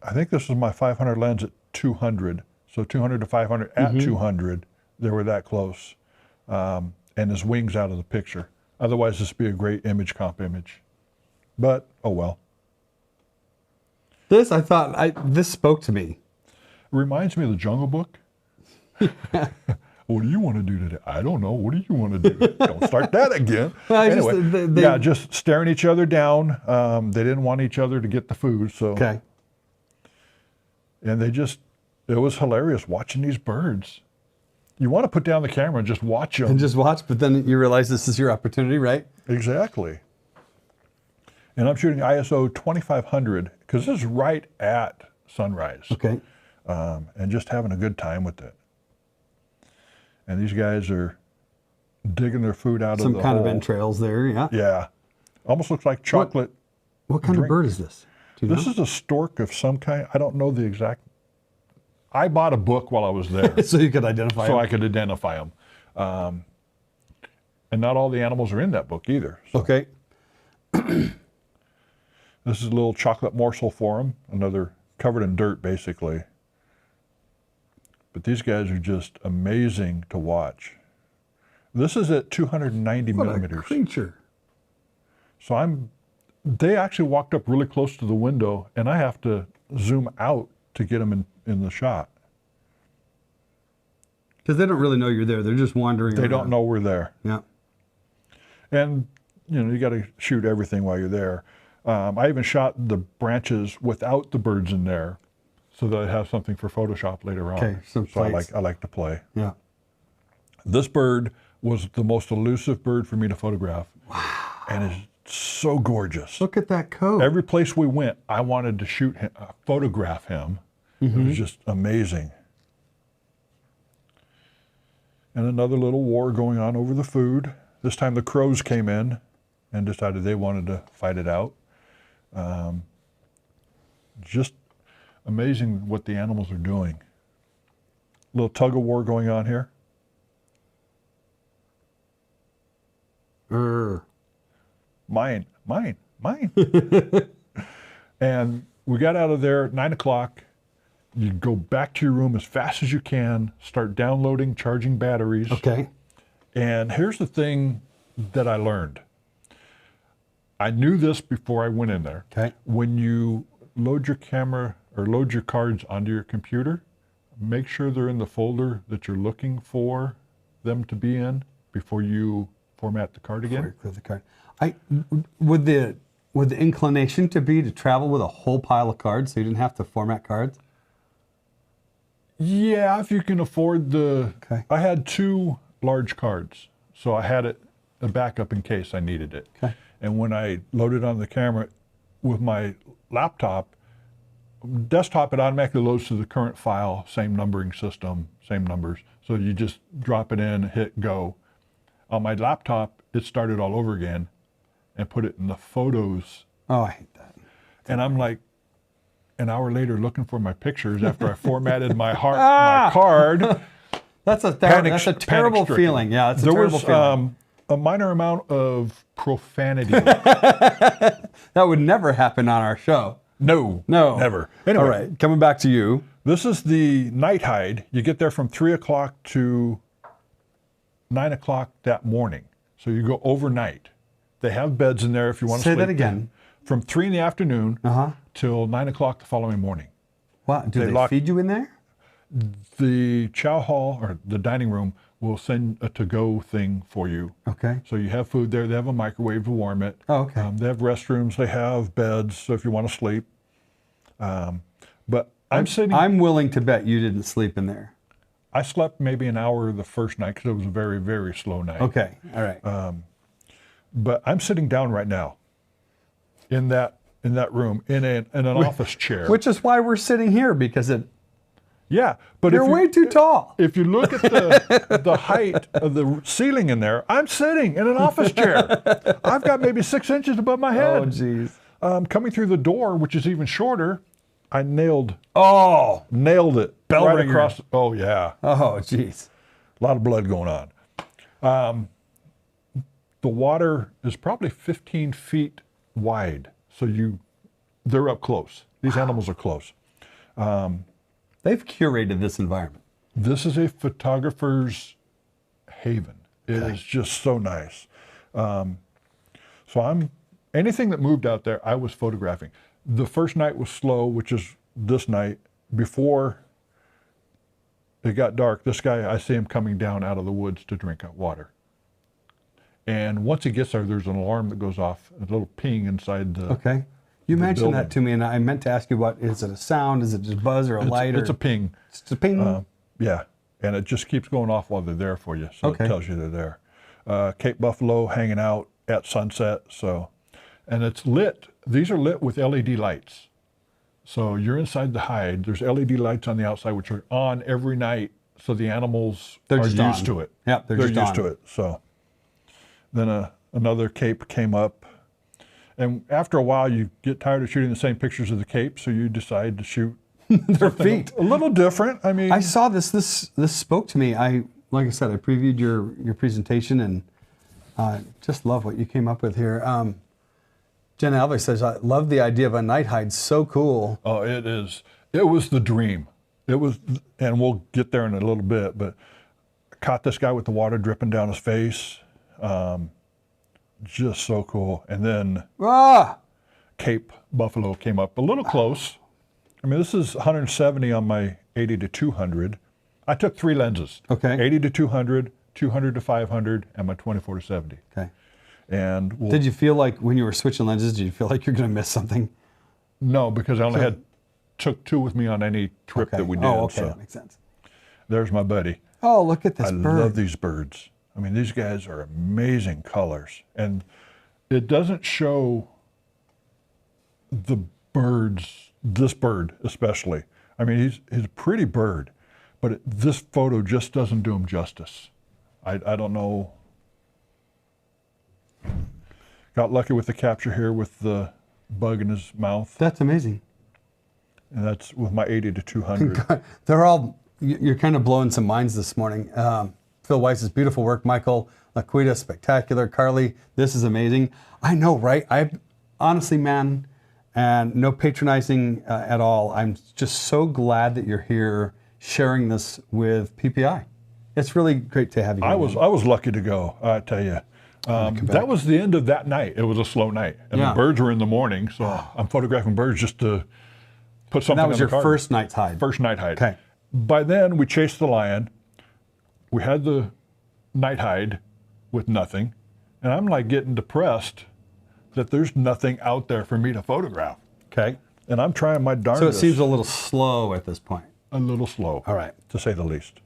I think this was my 500 lens at 200. So 200 to 500 at 200, they were that close. And his wings out of the picture. Otherwise, this would be a great image comp image. But, oh well. This, I thought, this spoke to me. It reminds me of the Jungle Book. What do you want to do today? I don't know. What do you want to do? Don't start that again. Anyway, just staring each other down. They didn't want each other to get the food, so. Okay. And it was hilarious watching these birds. You want to put down the camera and just watch them. And just watch, but then you realize this is your opportunity, right? Exactly. And I'm shooting ISO 2500 because this is right at sunrise. Okay. And just having a good time with it. And these guys are digging their food out of the hole. Some kind of entrails there, yeah. Yeah. Almost looks like chocolate. What kind of bird is this? Do you This know? is a stork of some kind. I don't know the exact. I bought a book while I was there. So you could identify So them. I could identify them. And not all the animals are in that book either. So Okay. this is a little chocolate morsel for them. Another covered in dirt, basically. But these guys are just amazing to watch. This is at 290 What a millimeters. creature. So they actually walked up really close to the window, and I have to zoom out to get them in the shot. Because they don't really know you're there. They're just wandering They around. don't know we're there. Yeah. And, you got to shoot everything while you're there. I even shot the branches without the birds in there so that I have something for Photoshop later on. Okay, some so plates. I like to play. Yeah. This bird was the most elusive bird for me to photograph. Wow. And it's so gorgeous. Look at that coat. Every place we went, I wanted to shoot him, photograph him. It was just amazing. And another little war going on over the food. This time the crows came in and decided they wanted to fight it out. Just amazing what the animals are doing. Little tug of war going on here. Mine. And we got out of there at 9 o'clock. You go back to your room as fast as you can, start downloading, charging batteries. Okay. And here's the thing that I learned. I knew this before I went in there. Okay. When you load your camera or load your cards onto your computer, make sure they're in the folder that you're looking for them to be in before you format the card again. Before you clear the card. Would the inclination to be to travel with a whole pile of cards so you didn't have to format cards? Yeah, if you can afford the. Okay. I had 2 large cards, so I had a backup in case I needed it. Okay. And when I loaded on the camera with my laptop, desktop, it automatically loads to the current file, same numbering system, same numbers. So you just drop it in, hit go. On my laptop, it started all over again and put it in the photos. Oh, I hate that. And I'm like, an hour later looking for my pictures after I formatted my card. That's a terrible panic-stricken. feeling. Yeah, it's a terrible feeling. There was a minor amount of profanity. That would never happen on our show. No, never. Anyway, All right, coming back to you. this is the night hide. You get there from 3 o'clock to 9 o'clock that morning. So you go overnight. They have beds in there if you want to Say sleep. that again. From 3 in the afternoon till 9 o'clock the following morning. Wow, do they feed you in there? The chow hall or the dining room will send a to-go thing for you. Okay. So you have food there. They have a microwave to warm it. Oh, okay. They have restrooms. They have beds. So if you want to sleep. But I'm willing to bet you didn't sleep in there. I slept maybe an hour the first night because it was a very, very slow night. Okay. All right. But I'm sitting down right now. in that room in an office chair. Which is why we're sitting here, because Yeah, but you're way too tall. If you look at the height of the ceiling in there, I'm sitting in an office chair. I've got maybe 6 inches above my head. Oh, jeez. Coming through the door, which is even shorter, I nailed it Bell right ringer. across. Oh yeah, Oh, jeez. a lot of blood going on. The water is probably 15 feet wide, so they're up close. These animals are close. They've curated this environment. This is a photographer's haven. It is just so nice. So anything that moved out there, I was photographing. The first night was slow, which is this night. Before it got dark, this guy, I see him coming down out of the woods to drink water. And once he gets there, there's an alarm that goes off, a little ping inside the Okay. You mentioned building. that to me, and I meant to ask you, is it a sound? Is it just buzz or a light? It's a ping. It's a ping. Yeah, and it just keeps going off while they're there for you, so Okay. it tells you they're there. Cape buffalo hanging out at sunset, and it's lit. These are lit with LED lights. So you're inside the hide. There's LED lights on the outside, which are on every night, so the animals They're are just used on. to it. Yep, they're just used on. to it. So then another cape came up, and after a while, you get tired of shooting the same pictures of the cape, so you decide to shoot Their feet. a little different. I mean, I saw this. This spoke to me. Like I said, I previewed your presentation, and just love what you came up with here. Jen Alves says, "I love the idea of a night hide. So cool." oh, it is. It was the dream. It was, and we'll get there in a little bit, but I caught this guy with the water dripping down his face. Just so cool. And then Ah, Cape buffalo came up a little close. I mean, this is 170 on my 80 to 200. I took 3 lenses. Okay. 80 to 200, 200 to 500, and my 24 to 70. okay. And Did you feel like when you were switching lenses, did you feel like you're going to miss something? no, because I only took 2 with me on any trip Okay. that we did. Oh, okay, So that makes sense. there's my buddy. Oh, look at this I bird. love these birds. I mean, these guys are amazing colors. And it doesn't show the birds, this bird especially. I mean, he's a pretty bird, but this photo just doesn't do him justice. I don't know. Got lucky with the capture here with the bug in his mouth, That's amazing. and that's with my 80 to 200. They're all, you're kind of blowing some minds this morning. Phil Weiss's beautiful work, Michael, Laquita, spectacular. Carly, this is amazing. I know, right? I honestly, man, and no patronizing at all. I'm just so glad that you're here sharing this with PPI. It's really great to have you. I was lucky to go, I tell you. That was the end of that night. It was a slow night, and Yeah. the birds were in the morning, so I'm photographing birds just to put something. That was on your the card. first night's hide. First night hide. Okay. By then, we chased the lion. We had the night hide with nothing, and I'm like getting depressed that there's nothing out there for me to photograph. Okay. And I'm trying my darndest. So it seems a little slow at this point. a little slow. All right. To say the least.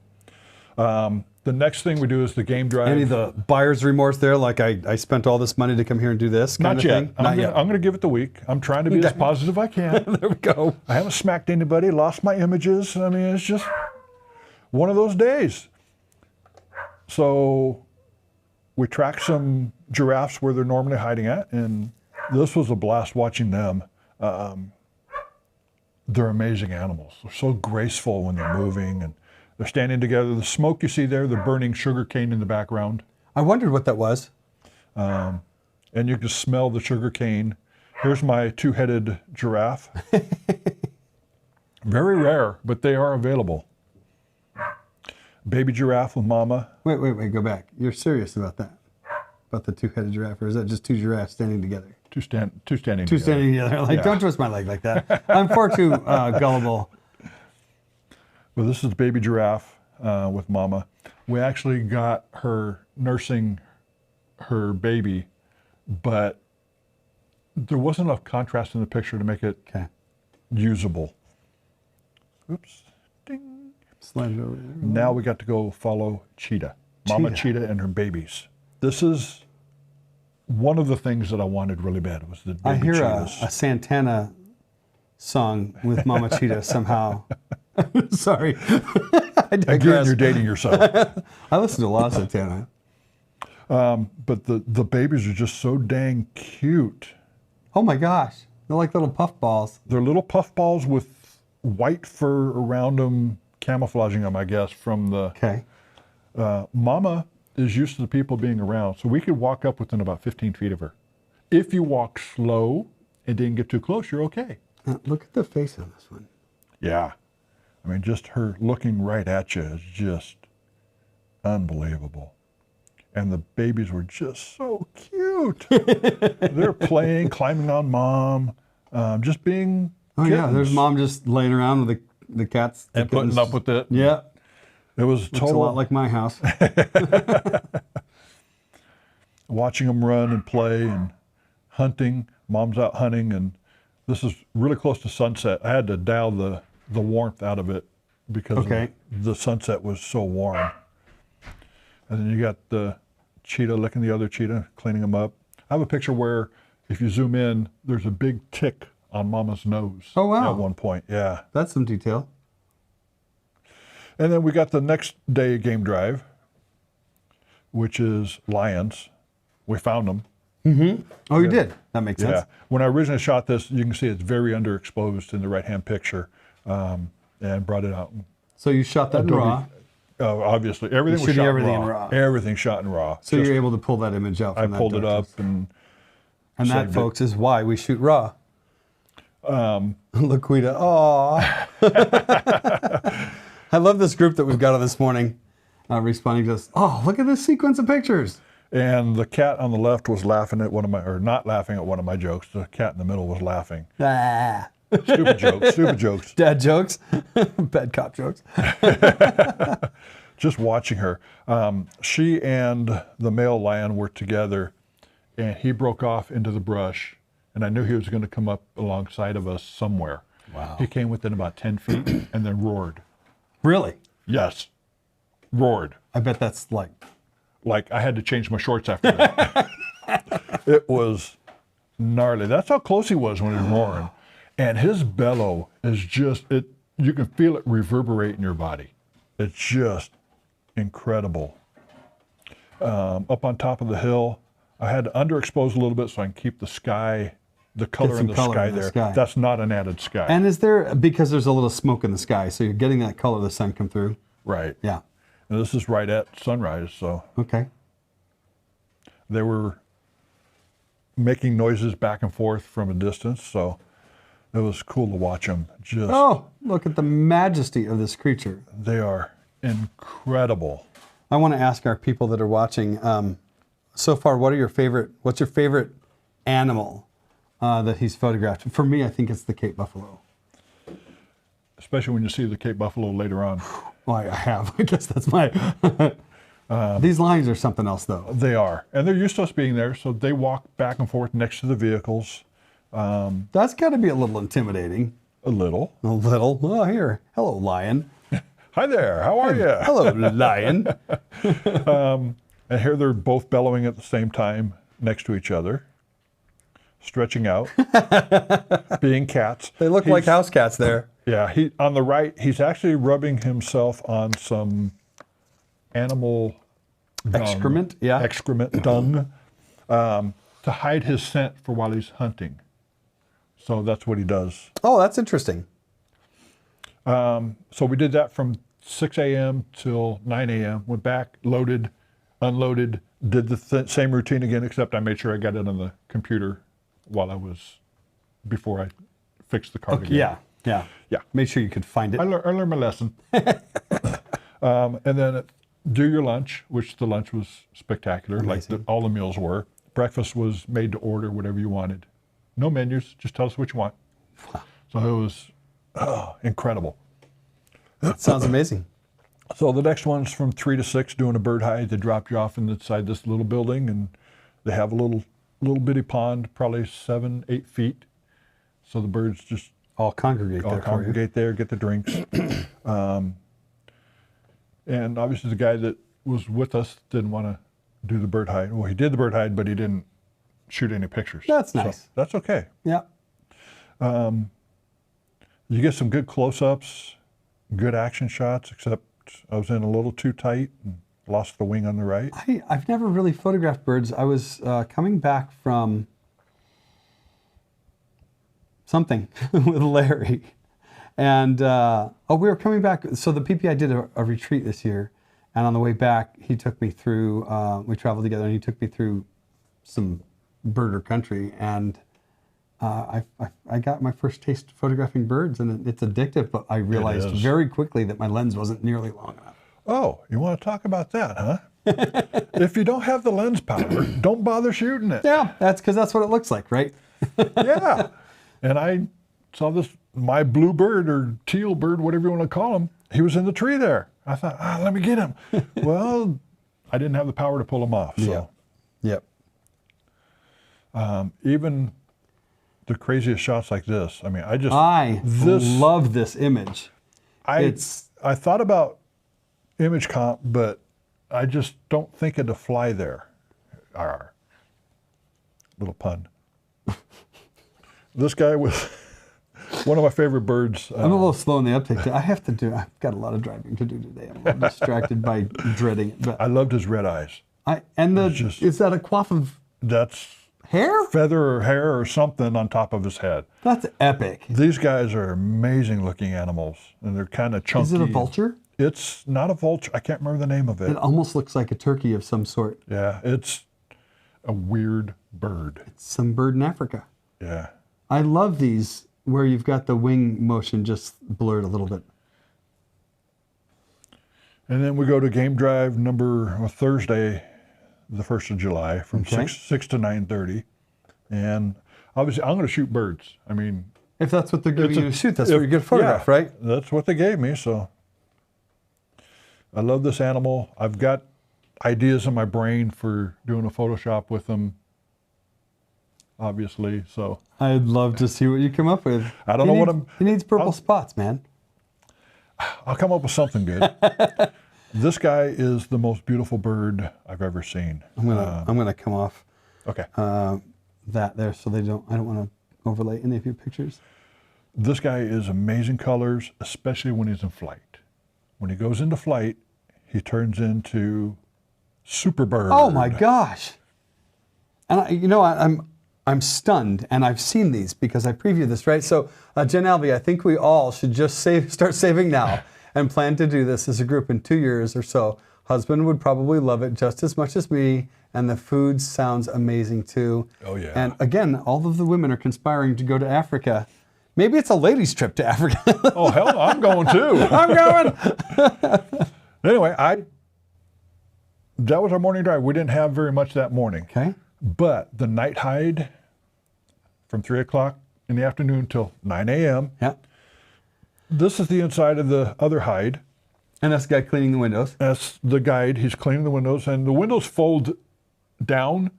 The next thing we do is the game drive. Any of the buyer's remorse there? Like I spent all this money to come here and do this kind Not of yet. thing? I'm going to give it the week. I'm trying to be as positive I can. There we go. I haven't smacked anybody, lost my images. I mean, it's just one of those days. So we tracked some giraffes where they're normally hiding at, and this was a blast watching them. They're amazing animals. They're so graceful when they're moving, and they're standing together. The smoke you see there, they're burning sugar cane in the background. I wondered what that was. And you can smell the sugar cane. Here's my 2-headed giraffe. Very rare, but they are available. Baby giraffe with mama. Wait, go back. You're serious about that? About the 2-headed giraffe, or is that just 2 giraffes standing together? Two standing Two together. standing together. Like, Yeah. don't twist my leg like that. I'm far too gullible. Well, this is the baby giraffe with mama. We actually got her nursing her baby, but there wasn't enough contrast in the picture to make it Okay. usable. Oops. Ding. Slide it over there. Now we got to go follow Cheetah. Mama Cheetah. Cheetah and her babies. This is one of the things that I wanted really bad was the baby I hear cheetahs. a Santana song with Mama Cheetah somehow. Sorry. I Again, digress. you're dating yourself. I listen to a lot of Santana. But the babies are just so dang cute. Oh my gosh. They're like little puff balls. They're little puff balls with white fur around them, camouflaging them, I guess, from the... Okay. Mama is used to the people being around, so we could walk up within about 15 feet of her. If you walk slow and didn't get too close, you're okay. Look at the face on this one. Yeah. I mean, just her looking right at you is just unbelievable. And the babies were just so cute. They're playing, climbing on Mom, just being Yeah, kittens. there's Mom just laying around with the cats. the And putting kittens. up with it. Yeah. It was Looks total. a lot like my house. Watching them run and play and hunting. Mom's out hunting, and this is really close to sunset. I had to dial the warmth out of it because the sunset was so warm. And then you got the cheetah licking the other cheetah, cleaning them up. I have a picture where, if you zoom in, there's a big tick on Mama's nose. Oh, wow. At one point, yeah. That's some detail. And then we got the next day game drive, which is lions. We found them. Mm-hmm. Oh, you did? That makes sense. Yeah. When I originally shot this, you can see it's very underexposed in the right-hand picture, and brought it out. So you shot that in raw. Obviously, everything was shooting shot everything in in raw. raw. Everything shot in raw. So you're able to pull that image out I from that pulled it up darkness. and that, saved it. folks, is why we shoot raw. Laquita, aw. I love this group that we've got on this morning responding to us. Oh, look at this sequence of pictures. And the cat on the left was laughing at one of my, or not laughing at one of my jokes. The cat in the middle was laughing. Ah. Stupid jokes, stupid jokes. Dad jokes, bad cop jokes. Just watching her. She and the male lion were together, and he broke off into the brush, and I knew he was going to come up alongside of us somewhere. Wow. He came within about 10 feet and then roared. Really? Yes, roared. I bet that's Like I had to change my shorts after that. It was gnarly. That's how close he was when he was roaring. And his bellow is just, you can feel it reverberate in your body. It's just incredible. Up on top of the hill, I had to underexpose a little bit so I can keep the sky, the color some in the color sky in the there. sky. That's not an added sky. And is there, because there's a little smoke in the sky, so you're getting that color of the sun come through? Right. Yeah. And this is right at sunrise, so Okay. they were making noises back and forth from a distance, so it was cool to watch them. Just, Oh, look at the majesty of this creature. they are incredible. I want to ask our people that are watching, so far, what's your favorite animal that he's photographed? For me, I think it's the Cape Buffalo. Especially when you see the Cape Buffalo later on. Well, I have. I guess that's my... These lines are something else, though. They are. And they're used to us being there, so they walk back and forth next to the vehicles. That's got to be a little intimidating. A little. A little. Oh, here. Hello, lion. Hi there, how are you? Hello, lion. And here they're both bellowing at the same time next to each other, stretching out, being cats. They look like house cats there. Yeah, on the right, he's actually rubbing himself on some animal dung, Excrement? Yeah. excrement, dung, to hide his scent for while he's hunting. So that's what he does. Oh, that's interesting. So we did that from 6 a.m. till 9 a.m. Went back, loaded, unloaded, did the same routine again, except I made sure I got it on the computer before I fixed the card again. Yeah, yeah. Yeah. Make sure you could find it. I learned my lesson. And then do your lunch, which the lunch was spectacular, Amazing. like all the meals were. Breakfast was made to order, whatever you wanted. No menus, just tell us what you want. So it was incredible. That sounds amazing. So the next one's from 3 to 6 doing a bird hide. They drop you off inside this little building, and they have a little bitty pond, probably 7-8 feet. So the birds just All congregate all there for you. congregate there, get the drinks. And obviously the guy that was with us didn't want to do the bird hide. Well, he did the bird hide, but he didn't shoot any pictures. That's So nice. that's okay. Yeah. You get some good close-ups, good action shots, except I was in a little too tight and lost the wing on the right. I've never really photographed birds. I was coming back from something with Larry. And, we were coming back. So the PPI did a retreat this year. And on the way back, he took me through, we traveled together, and he took me through some birder country. And I got my first taste of photographing birds, and it's addictive, but I realized very quickly that my lens wasn't nearly long enough. Oh, you want to talk about that, huh? If you don't have the lens power, don't bother shooting it. Yeah, that's because that's what it looks like, right? Yeah. And I saw my blue bird or teal bird, whatever you want to call him. He was in the tree there. I thought, let me get him. Well, I didn't have the power to pull him off. So. Yep. Even the craziest shots like this. I mean, I love this image. I thought about image comp, but I just don't think it'd fly there. Arr. Little pun. This guy was one of my favorite birds. I'm a little slow in the uptake. I've got a lot of driving to do today. I'm a little distracted by dreading it. But I loved his red eyes. Is that a coif of That's hair? feather or hair or something on top of his head. That's epic. These guys are amazing looking animals, and they're kind of chunky. Is it a vulture? It's not a vulture. I can't remember the name of it. It almost looks like a turkey of some sort. Yeah, it's a weird bird. It's some bird in Africa. Yeah. I love these where you've got the wing motion just blurred a little bit. And then we go to game drive Thursday, the 1st of July from 6 to 9:30. And obviously I'm going to shoot birds. I mean, if that's what they're giving you to shoot, that's what you get a photograph, right? That's what they gave me. So I love this animal. I've got ideas in my brain for doing a Photoshop with them, obviously. So I'd love to see what you come up with. I don't know what I'm... He needs purple spots, man. I'll come up with something good. This guy is the most beautiful bird I've ever seen. I'm gonna come off Okay. that there so I don't want to overlay any of your pictures. This guy is amazing colors, especially when he's in flight. When he goes into flight, he turns into super bird. Oh my gosh! And I'm stunned, and I've seen these because I previewed this, right? So, Jen Albee, I think we all should just start saving now and plan to do this as a group in 2 years or so. Husband would probably love it just as much as me, and the food sounds amazing too. Oh yeah. And again, all of the women are conspiring to go to Africa. Maybe it's a ladies' trip to Africa. Oh hell, I'm going too. I'm going. Anyway, that was our morning drive. We didn't have very much that morning. Okay. But the night hide from 3 o'clock in the afternoon till 9 a.m. Yeah. This is the inside of the other hide. And that's the guy cleaning the windows. That's the guide. He's cleaning the windows, and the windows fold down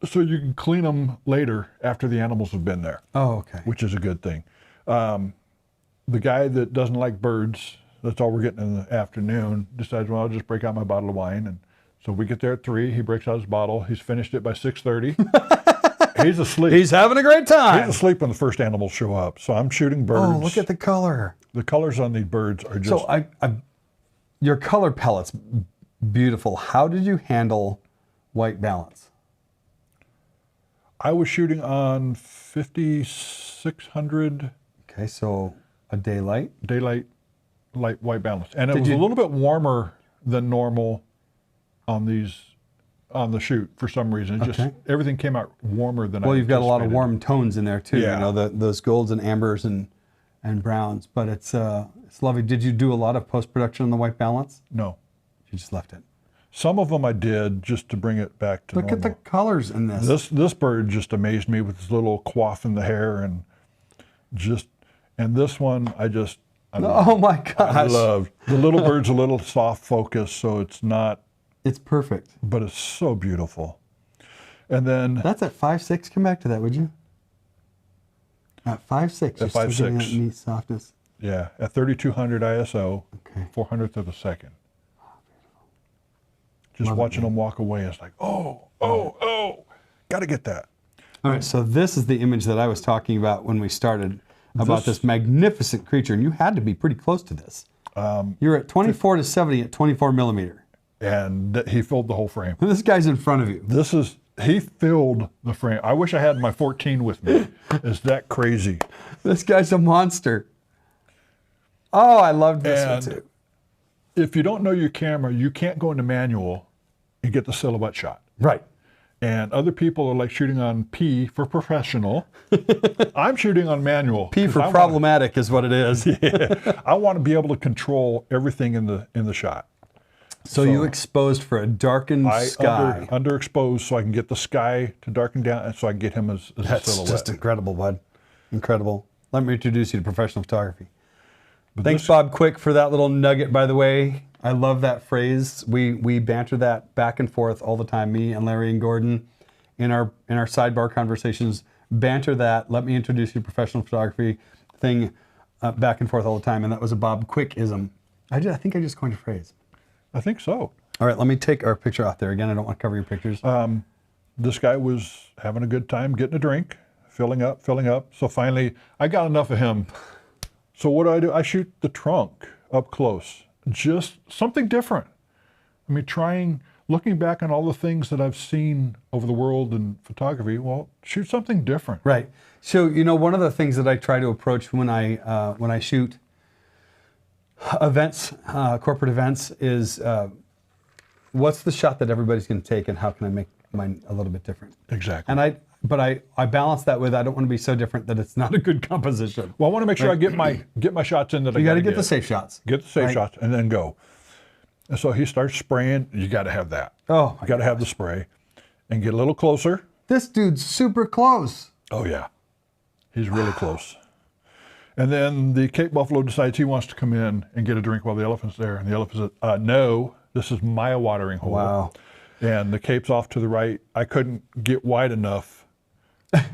so you can clean them later after the animals have been there. Oh, okay. Which is a good thing. The guy that doesn't like birds, that's all we're getting in the afternoon, decides, well, I'll just break out my bottle of wine. And so we get there at 3. He breaks out his bottle. He's finished it by 6:30. He's asleep. He's having a great time. He's asleep when the first animals show up. So I'm shooting birds. Oh, look at the color. The colors on these birds are just... So your color palette's beautiful. How did you handle white balance? I was shooting on 5600. Okay, so a daylight. Daylight, light, white balance. And it was a little bit warmer than normal on the shoot for some reason. It just everything came out warmer than I Well, you've got a lot of anticipated. warm tones in there too. Yeah. You know, those golds and ambers and browns. But it's lovely. Did you do a lot of post-production on the white balance? No. You just left it. Some of them I did just to bring it back to normal. Look at the colors in this. This bird just amazed me with his little coif in the hair and this one Oh my gosh. I love. The little bird's a little soft focus, so it's not... It's perfect. But it's so beautiful. And then... That's at 5.6. Come back to that, would you? At 5.6. At 5.6. That neat softness. Yeah, at 3200 ISO, Okay. 400th of a second. Oh, beautiful. Just Love watching them walk away, it's like, oh. Got to get that. All right, so this is the image that I was talking about when we started about this magnificent creature, and you had to be pretty close to this. You're at 24 to 70 at 24 millimeter. And he filled the whole frame. This guy's in front of you. He filled the frame. I wish I had my 14 with me. It's that crazy. This guy's a monster. Oh, I love this one too. If you don't know your camera, you can't go into manual and get the silhouette shot. Right. And other people are like shooting on P for professional. I'm shooting on manual. P for problematic is what it is. Yeah, I want to be able to control everything in the shot. So you exposed for a darkened sky. Underexposed so I can get the sky to darken down and so I can get him as a silhouette. That's just incredible, bud. Incredible. Let me introduce you to professional photography. Thanks, Bob Quick, for that little nugget, by the way. I love that phrase. We banter that back and forth all the time. Me and Larry and Gordon in our sidebar conversations banter that. Let me introduce you to professional photography thing back and forth all the time. And that was a Bob Quick-ism. I think I just coined a phrase. I think so. All right, let me take our picture out there again. I don't want to cover your pictures. This guy was having a good time getting a drink, filling up. So finally, I got enough of him. So what do? I shoot the trunk up close. Just something different. I mean, looking back on all the things that I've seen over the world in photography, well, shoot something different. Right. So, one of the things that I try to approach when I shoot events, corporate events, is what's the shot that everybody's going to take, and how can I make mine a little bit different? Exactly. And I balance that with I don't want to be so different that it's not a good composition. Well, I want to make sure I get my shots in that you got to get the safe shots. Get the safe shots and then go. And so he starts spraying. You got to have that. Oh, you got to have the spray, and get a little closer. This dude's super close. Oh yeah, he's really close. And then the Cape Buffalo decides he wants to come in and get a drink while the elephant's there, and the elephant says, "No, this is my watering hole." Wow. And the Cape's off to the right. I couldn't get wide enough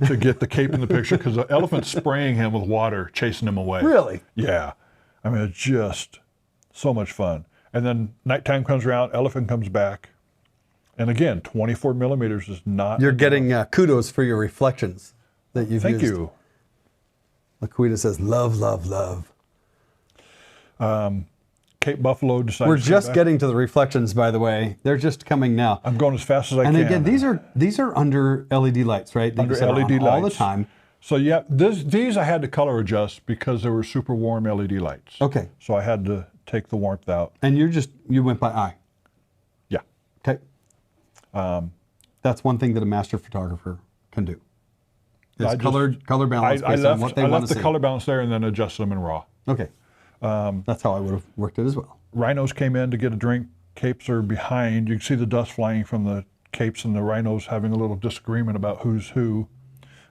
to get the Cape in the picture because the elephant's spraying him with water, chasing him away. Really? Yeah. I mean, it's just so much fun. And then nighttime comes around, elephant comes back. And again, 24 millimeters is not... You're getting kudos for your reflections that you've used. Thank you. Laquita says, love, love, love. Cape Buffalo decides We're just getting to the reflections, by the way. They're just coming now. I'm going as fast as I can. And again, these are under LED lights, right? Under LED lights. All the time. So yeah, these I had to color adjust because they were super warm LED lights. Okay. So I had to take the warmth out. And you went by eye? Yeah. Okay. That's one thing that a master photographer can do. Is color balance based on what they want to see. I left the color balance there and then adjusted them in RAW. Okay. That's how I would have worked it as well. Rhinos came in to get a drink. Capes are behind. You can see the dust flying from the capes and the rhinos having a little disagreement about who's who.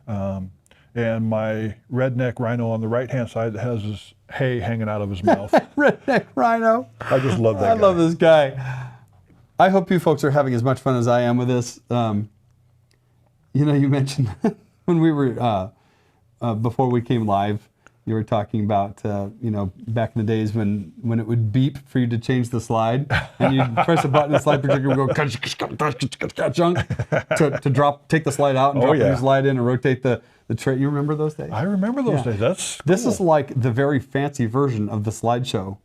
And my redneck rhino on the right-hand side that has his hay hanging out of his mouth. Redneck rhino. I just love that guy. I love this guy. I hope you folks are having as much fun as I am with this. You mentioned when we were, before we came live, you were talking about, back in the days when it would beep for you to change the slide, and you'd press a button, the slide projector would go to drop, take the slide out and drop the new slide in and rotate the tray. You remember those days? I remember those days. That's cool. This is like the very fancy version of the slideshow.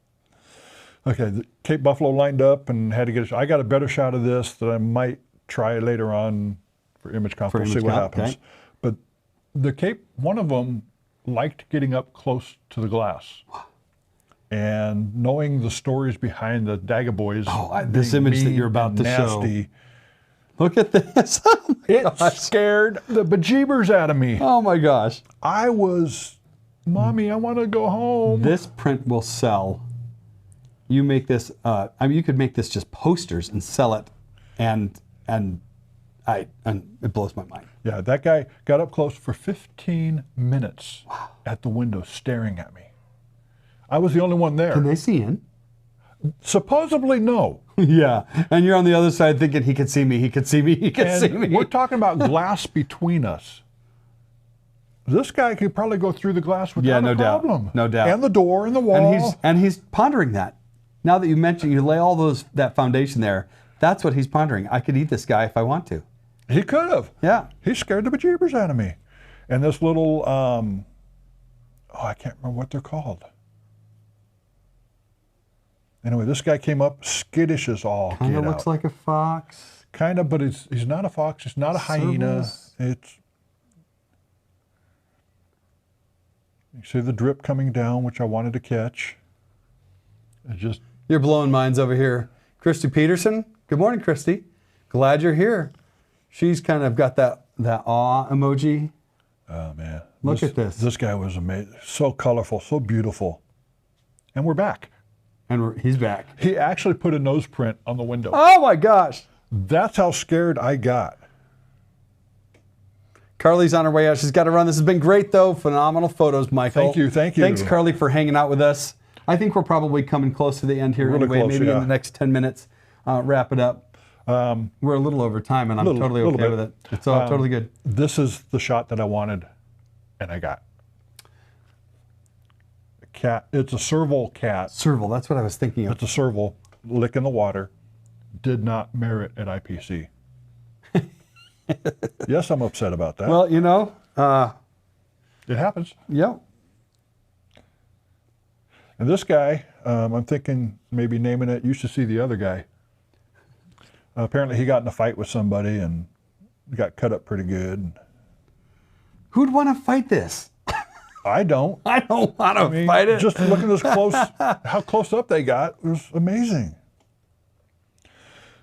Okay, the Cape Buffalo lined up and had to get I got a better shot of this that I might try later on for image comp. We'll see what happens. Okay. But the Cape, one of them liked getting up close to the glass. And knowing the stories behind the Daga Boys. Oh, this image that you're about to show. Look at this. It scared the bejeebers out of me. Oh my gosh. I was, Mommy, I want to go home. This print will sell. You make this, you could make this just posters and sell it, and it blows my mind. Yeah, that guy got up close for 15 minutes at the window staring at me. I was the only one there. Can they see in? Supposedly, no. Yeah, and you're on the other side thinking, he could see me, he could see me, he could see me. We're talking about glass between us. This guy could probably go through the glass without a problem. No doubt. And the door and the wall. And he's pondering that. Now that you mentioned, you lay all that foundation there, that's what he's pondering. I could eat this guy if I want to. He could have. Yeah. He scared the bejeebers out of me. And this little, I can't remember what they're called. Anyway, this guy came up skittish as all. Kind of looks like a fox. Kind of, but he's not a fox. He's not a hyena. It's. You see the drip coming down, which I wanted to catch. It just. You're blowing minds over here. Christy Peterson. Good morning, Christy. Glad you're here. She's kind of got that awe emoji. Oh man! Look at this. This guy was amazing. So colorful, so beautiful. And we're back. And he's back. He actually put a nose print on the window. Oh my gosh. That's how scared I got. Carly's on her way out. She's got to run. This has been great, though. Phenomenal photos, Michael. Thank you. Thank you. Thanks, Carly, for hanging out with us. I think we're probably coming close to the end here Really anyway. close, Maybe yeah. in the next 10 minutes, wrap it up. We're a little over time, and I'm totally okay with it. It's all totally good. This is the shot that I wanted, and I got. A cat. It's a serval cat. Serval, that's what I was thinking of. It's a serval, lick in the water. Did not merit an IPC. Yes, I'm upset about that. Well, you know. It happens. Yeah. And this guy, I'm thinking maybe naming it, used to see the other guy. Apparently he got in a fight with somebody and got cut up pretty good. Who'd want to fight this? I don't. I don't want to fight it. Just looking this close, how close up they got was amazing.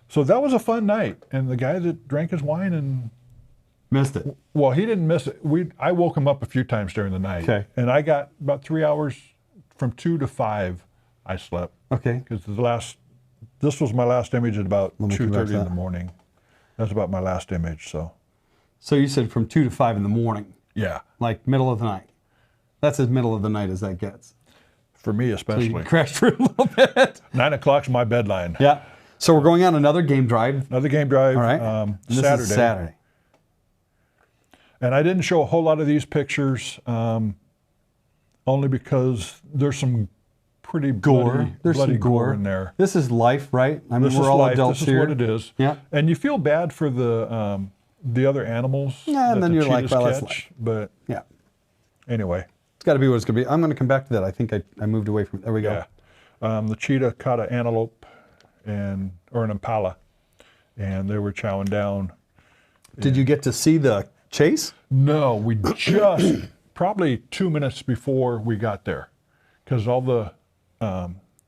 So that was a fun night. And the guy that drank his wine and missed it. Well, he didn't miss it. I woke him up a few times during the night. Okay. And I got about 3 hours, from 2 to 5, I slept. Okay. Because this was my last image at about 2:30 in the morning. That's about my last image, so. So you said from 2 to 5 in the morning. Yeah. Like middle of the night. That's as middle of the night as that gets. For me So especially. you crashed for a little bit. 9 o'clock's my bedline. Yeah. So we're going on another game drive. Another game drive. All right. This Saturday. is Saturday. And I didn't show a whole lot of these pictures, only because there's some pretty bloody, There's bloody some gore in there. This is life, right? I mean, This we're is all life. adults This is here. what it is. Yeah. And you feel bad for the other animals. Yeah, and that then the you're like, cheetahs well, that's catch, life. But Yeah. anyway. It's got to be what it's going to be. I'm going to come back to that. I think I moved away from. There we go. Yeah. The cheetah caught an antelope or an impala, and they were chowing down. Did you get to see the chase? No, we just probably 2 minutes before we got there, because all the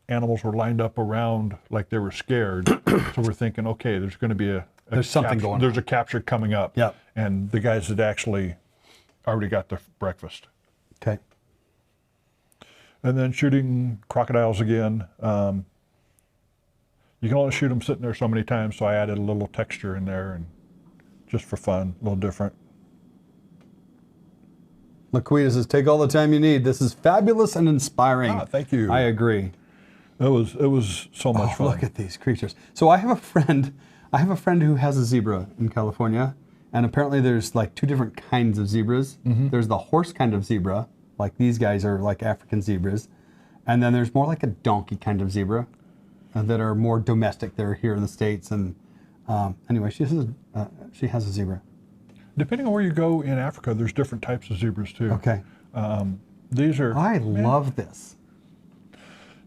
animals were lined up around like they were scared. So we're thinking, okay, there's going to be There's something capture, going on. There's a capture coming up. Yep. And the guys had actually already got their breakfast. Okay. And then shooting crocodiles again. You can only shoot them sitting there so many times, so I added a little texture in there, and just for fun, a little different. Laquita says, take all the time you need. This is fabulous and inspiring. Ah, thank you. I agree. It was so much fun. Look at these creatures. So I have a friend who has a zebra in California, and apparently there's like 2 different kinds of zebras. There's the horse kind of zebra, like these guys are like African zebras, and then there's more like a donkey kind of zebra that are more domestic. They're here in the States, and anyway, she has a zebra. Depending on where you go in Africa, there's different types of zebras too. Okay. These are. I love this.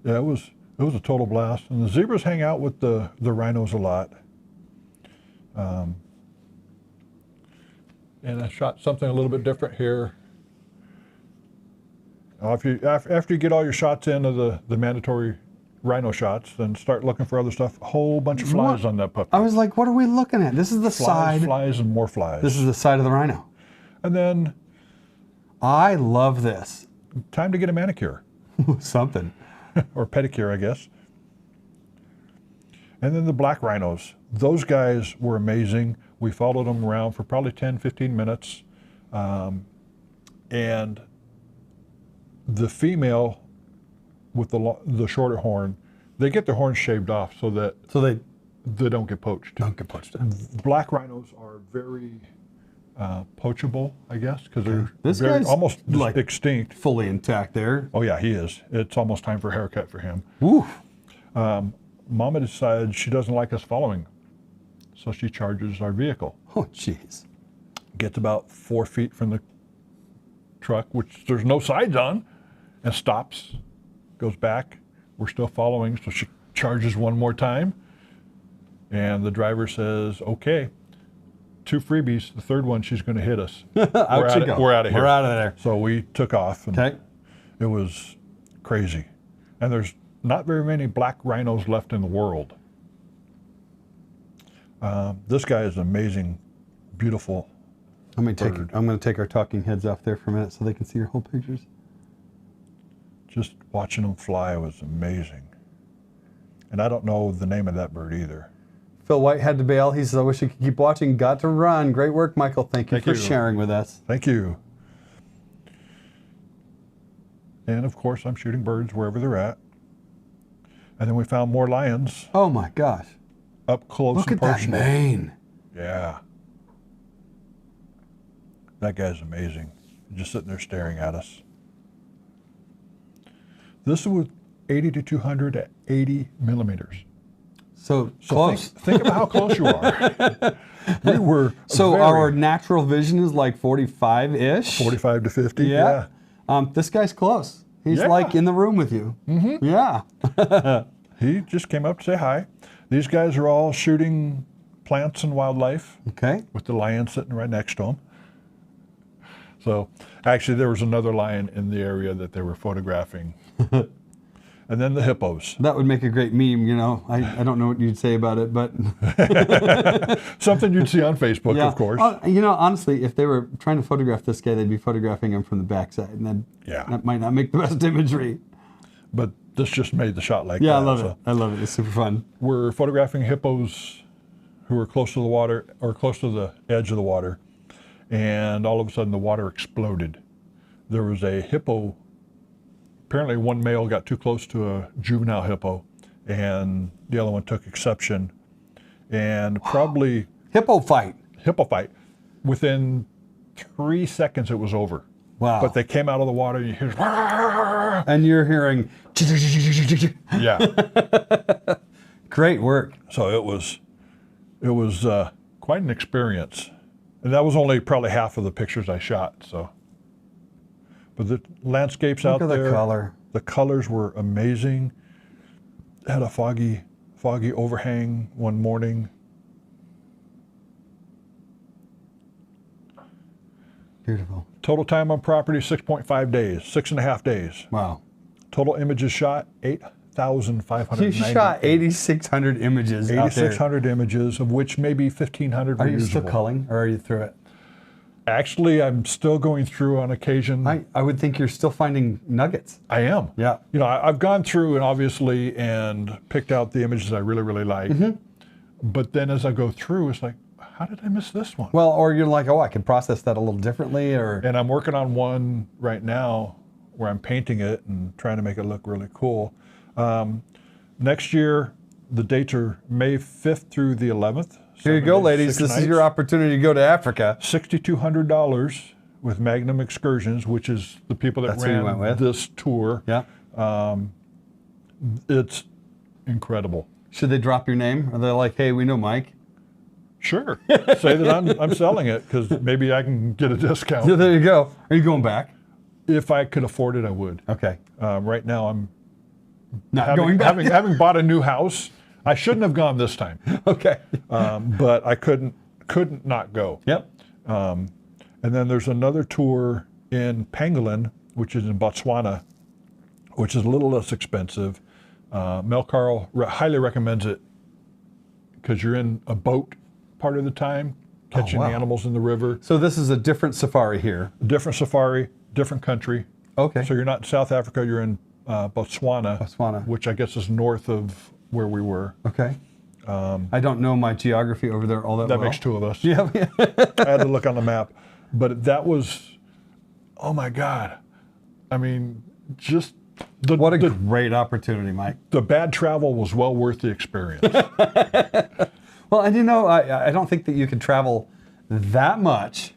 Yeah, it was a total blast, and the zebras hang out with the rhinos a lot. And I shot something a little bit different here. After you get all your shots in of the mandatory rhino shots, then start looking for other stuff. A whole bunch of flies on that puppy. I was like, what are we looking at? This is the side. Flies and more flies. This is the side of the rhino. And then I love this. time to get a manicure. Something. Or pedicure, I guess. And then the black rhinos. Those guys were amazing. We followed them around for probably 10, 15 minutes. And the female with the shorter horn, they get their horns shaved off so they don't get poached. Don't get poached. Black rhinos are very poachable, I guess, because they're This guy's almost like extinct. fully intact there. Oh yeah, he is. It's almost time for a haircut for him. Woo. Mama decided she doesn't like us following. So she charges our vehicle. Oh, jeez. Gets about 4 feet from the truck, which there's no sides on, and stops, goes back. We're still following, so she charges one more time. And the driver says, okay, 2 freebies. The third one, she's going to hit us. We're out of here. We're out of there. So we took off. And Okay. it was crazy. And there's not very many black rhinos left in the world. This guy is amazing, beautiful. I'm going to take our talking heads off there for a minute so they can see your whole pictures. Just watching them fly was amazing. And I don't know the name of that bird either. Phil White had to bail. He says, I wish I could keep watching. Got to run. Great work, Michael. Thank you for sharing with us. Thank you. And of course, I'm shooting birds wherever they're at. And then we found more lions. Oh my gosh. Up close Look and at personal. that mane. Yeah. That guy's amazing. Just sitting there staring at us. This was 80 to 200 at 80 millimeters. So close. Think about how close you are. We were our natural vision is like 45-ish. 45 to 50. Yeah. This guy's close. He's like in the room with you. Mm-hmm. Yeah. He just came up to say hi. These guys are all shooting plants and wildlife. Okay. With the lion sitting right next to them. So actually there was another lion in the area that they were photographing. And then the hippos. That would make a great meme, you know. I don't know what you'd say about it, but... Something you'd see on Facebook, of course. You know, honestly, if they were trying to photograph this guy, they'd be photographing him from the backside, and that might not make the best imagery. But this just made the shot like that. Yeah, I love it. I love it. It's super fun. We're photographing hippos who are close to the water, or close to the edge of the water, and all of a sudden the water exploded. There was a hippo. Apparently one male got too close to a juvenile hippo, and the other one took exception. And probably... Hippo fight. Within 3 seconds it was over. Wow. But they came out of the water and you hear... And you're hearing... Yeah. Great work. So it was quite an experience. And that was only probably half of the pictures I shot, so... But the landscapes out there, Look at the color. The colors were amazing. Had a foggy overhang one morning. Beautiful. Total time on property, 6.5 days, 6.5 days. Wow. Total images shot, 8,590. You shot 8,600 images 8,600 images, of which maybe 1,500 were Are you usable. still culling, or are you through it? Actually, I'm still going through on occasion. I would think you're still finding nuggets. I am. Yeah. You know, I've gone through and picked out the images I really, really like. Mm-hmm. But then as I go through, it's like, how did I miss this one? Well, or you're like, oh, I could process that a little differently, or... And I'm working on one right now where I'm painting it and trying to make it look really cool. Next year, the dates are May 5th through the 11th. Here you go, ladies. This is your opportunity to go to Africa. $6,200 with Magnum Excursions, which is the people that ran this tour. Yeah. It's incredible. Should they drop your name? Are they like, hey, we know Mike? Sure. Say that I'm selling it, because maybe I can get a discount. Yeah, there you go. Are you going back? If I could afford it, I would. Okay. Right now, I'm not going back. Having bought a new house. I shouldn't have gone this time. Okay. But I couldn't not go. Yep. And then there's another tour in Pangolin, which is in Botswana, which is a little less expensive. Mel Carl highly recommends it because you're in a boat part of the time, catching animals in the river. So this is a different safari here. Different safari, different country. Okay. So you're not in South Africa, you're in Botswana, which I guess is north of where we were. Okay. I don't know my geography over there all that well. That makes two of us. Yeah. I had to look on the map. But that was, oh my God. I mean, just... What a great opportunity, Mike. The bad travel was well worth the experience. Well, and you know, I don't think that you can travel that much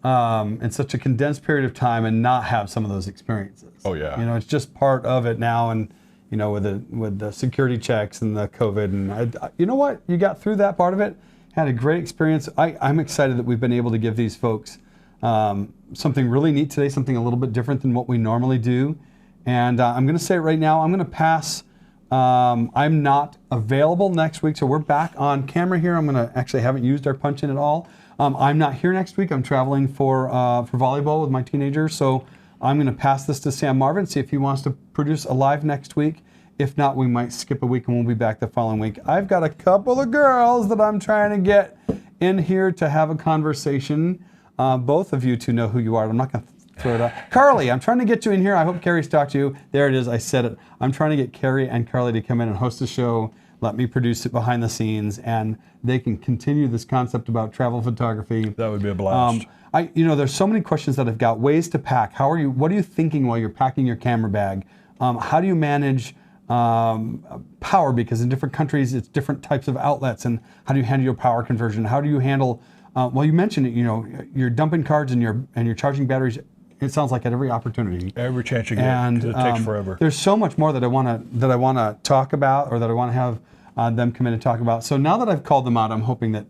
in such a condensed period of time and not have some of those experiences. Oh, yeah. You know, it's just part of it now, and with the security checks and the COVID. And you know what? You got through that part of it. Had a great experience. I'm excited that we've been able to give these folks something really neat today, something a little bit different than what we normally do. And I'm going to say it right now, I'm going to pass. I'm not available next week, so we're back on camera here. I'm going to actually haven't used our punch-in at all. I'm not here next week. I'm traveling for volleyball with my teenagers, so I'm going to pass this to Sam Marvin, see if he wants to produce a live next week. If not, we might skip a week and we'll be back the following week. I've got a couple of girls that I'm trying to get in here to have a conversation. Both of you two know who you are. I'm not going to throw it out. Carly, I'm trying to get you in here. I hope Carrie's talked to you. There it is. I said it. I'm trying to get Carrie and Carly to come in and host a show. Let me produce it behind the scenes, and they can continue this concept about travel photography. That would be a blast. There's so many questions that I've got. Ways to pack. What are you thinking while you're packing your camera bag? How do you manage power? Because in different countries, it's different types of outlets. And how do you handle your power conversion? How do you handle? You mentioned it. You're dumping cards and you're charging batteries. It sounds like at every opportunity. Every chance you get. And it takes forever. There's so much more that I want to talk about, or that I want to have them come in and talk about. So now that I've called them out, I'm hoping that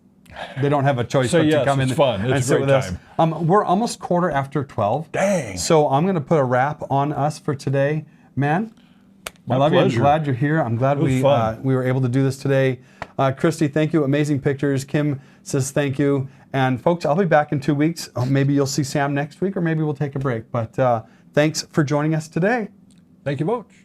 they don't have a choice but to come in and sit with us. We're almost 12:15. Dang. So I'm going to put a wrap on us for today. Man, I love pleasure. you. I'm glad you're here. I'm glad we were able to do this today. Christy, thank you. Amazing pictures. Kim says thank you. And folks, I'll be back in 2 weeks. Maybe you'll see Sam next week, or maybe we'll take a break. But thanks for joining us today. Thank you, Boach.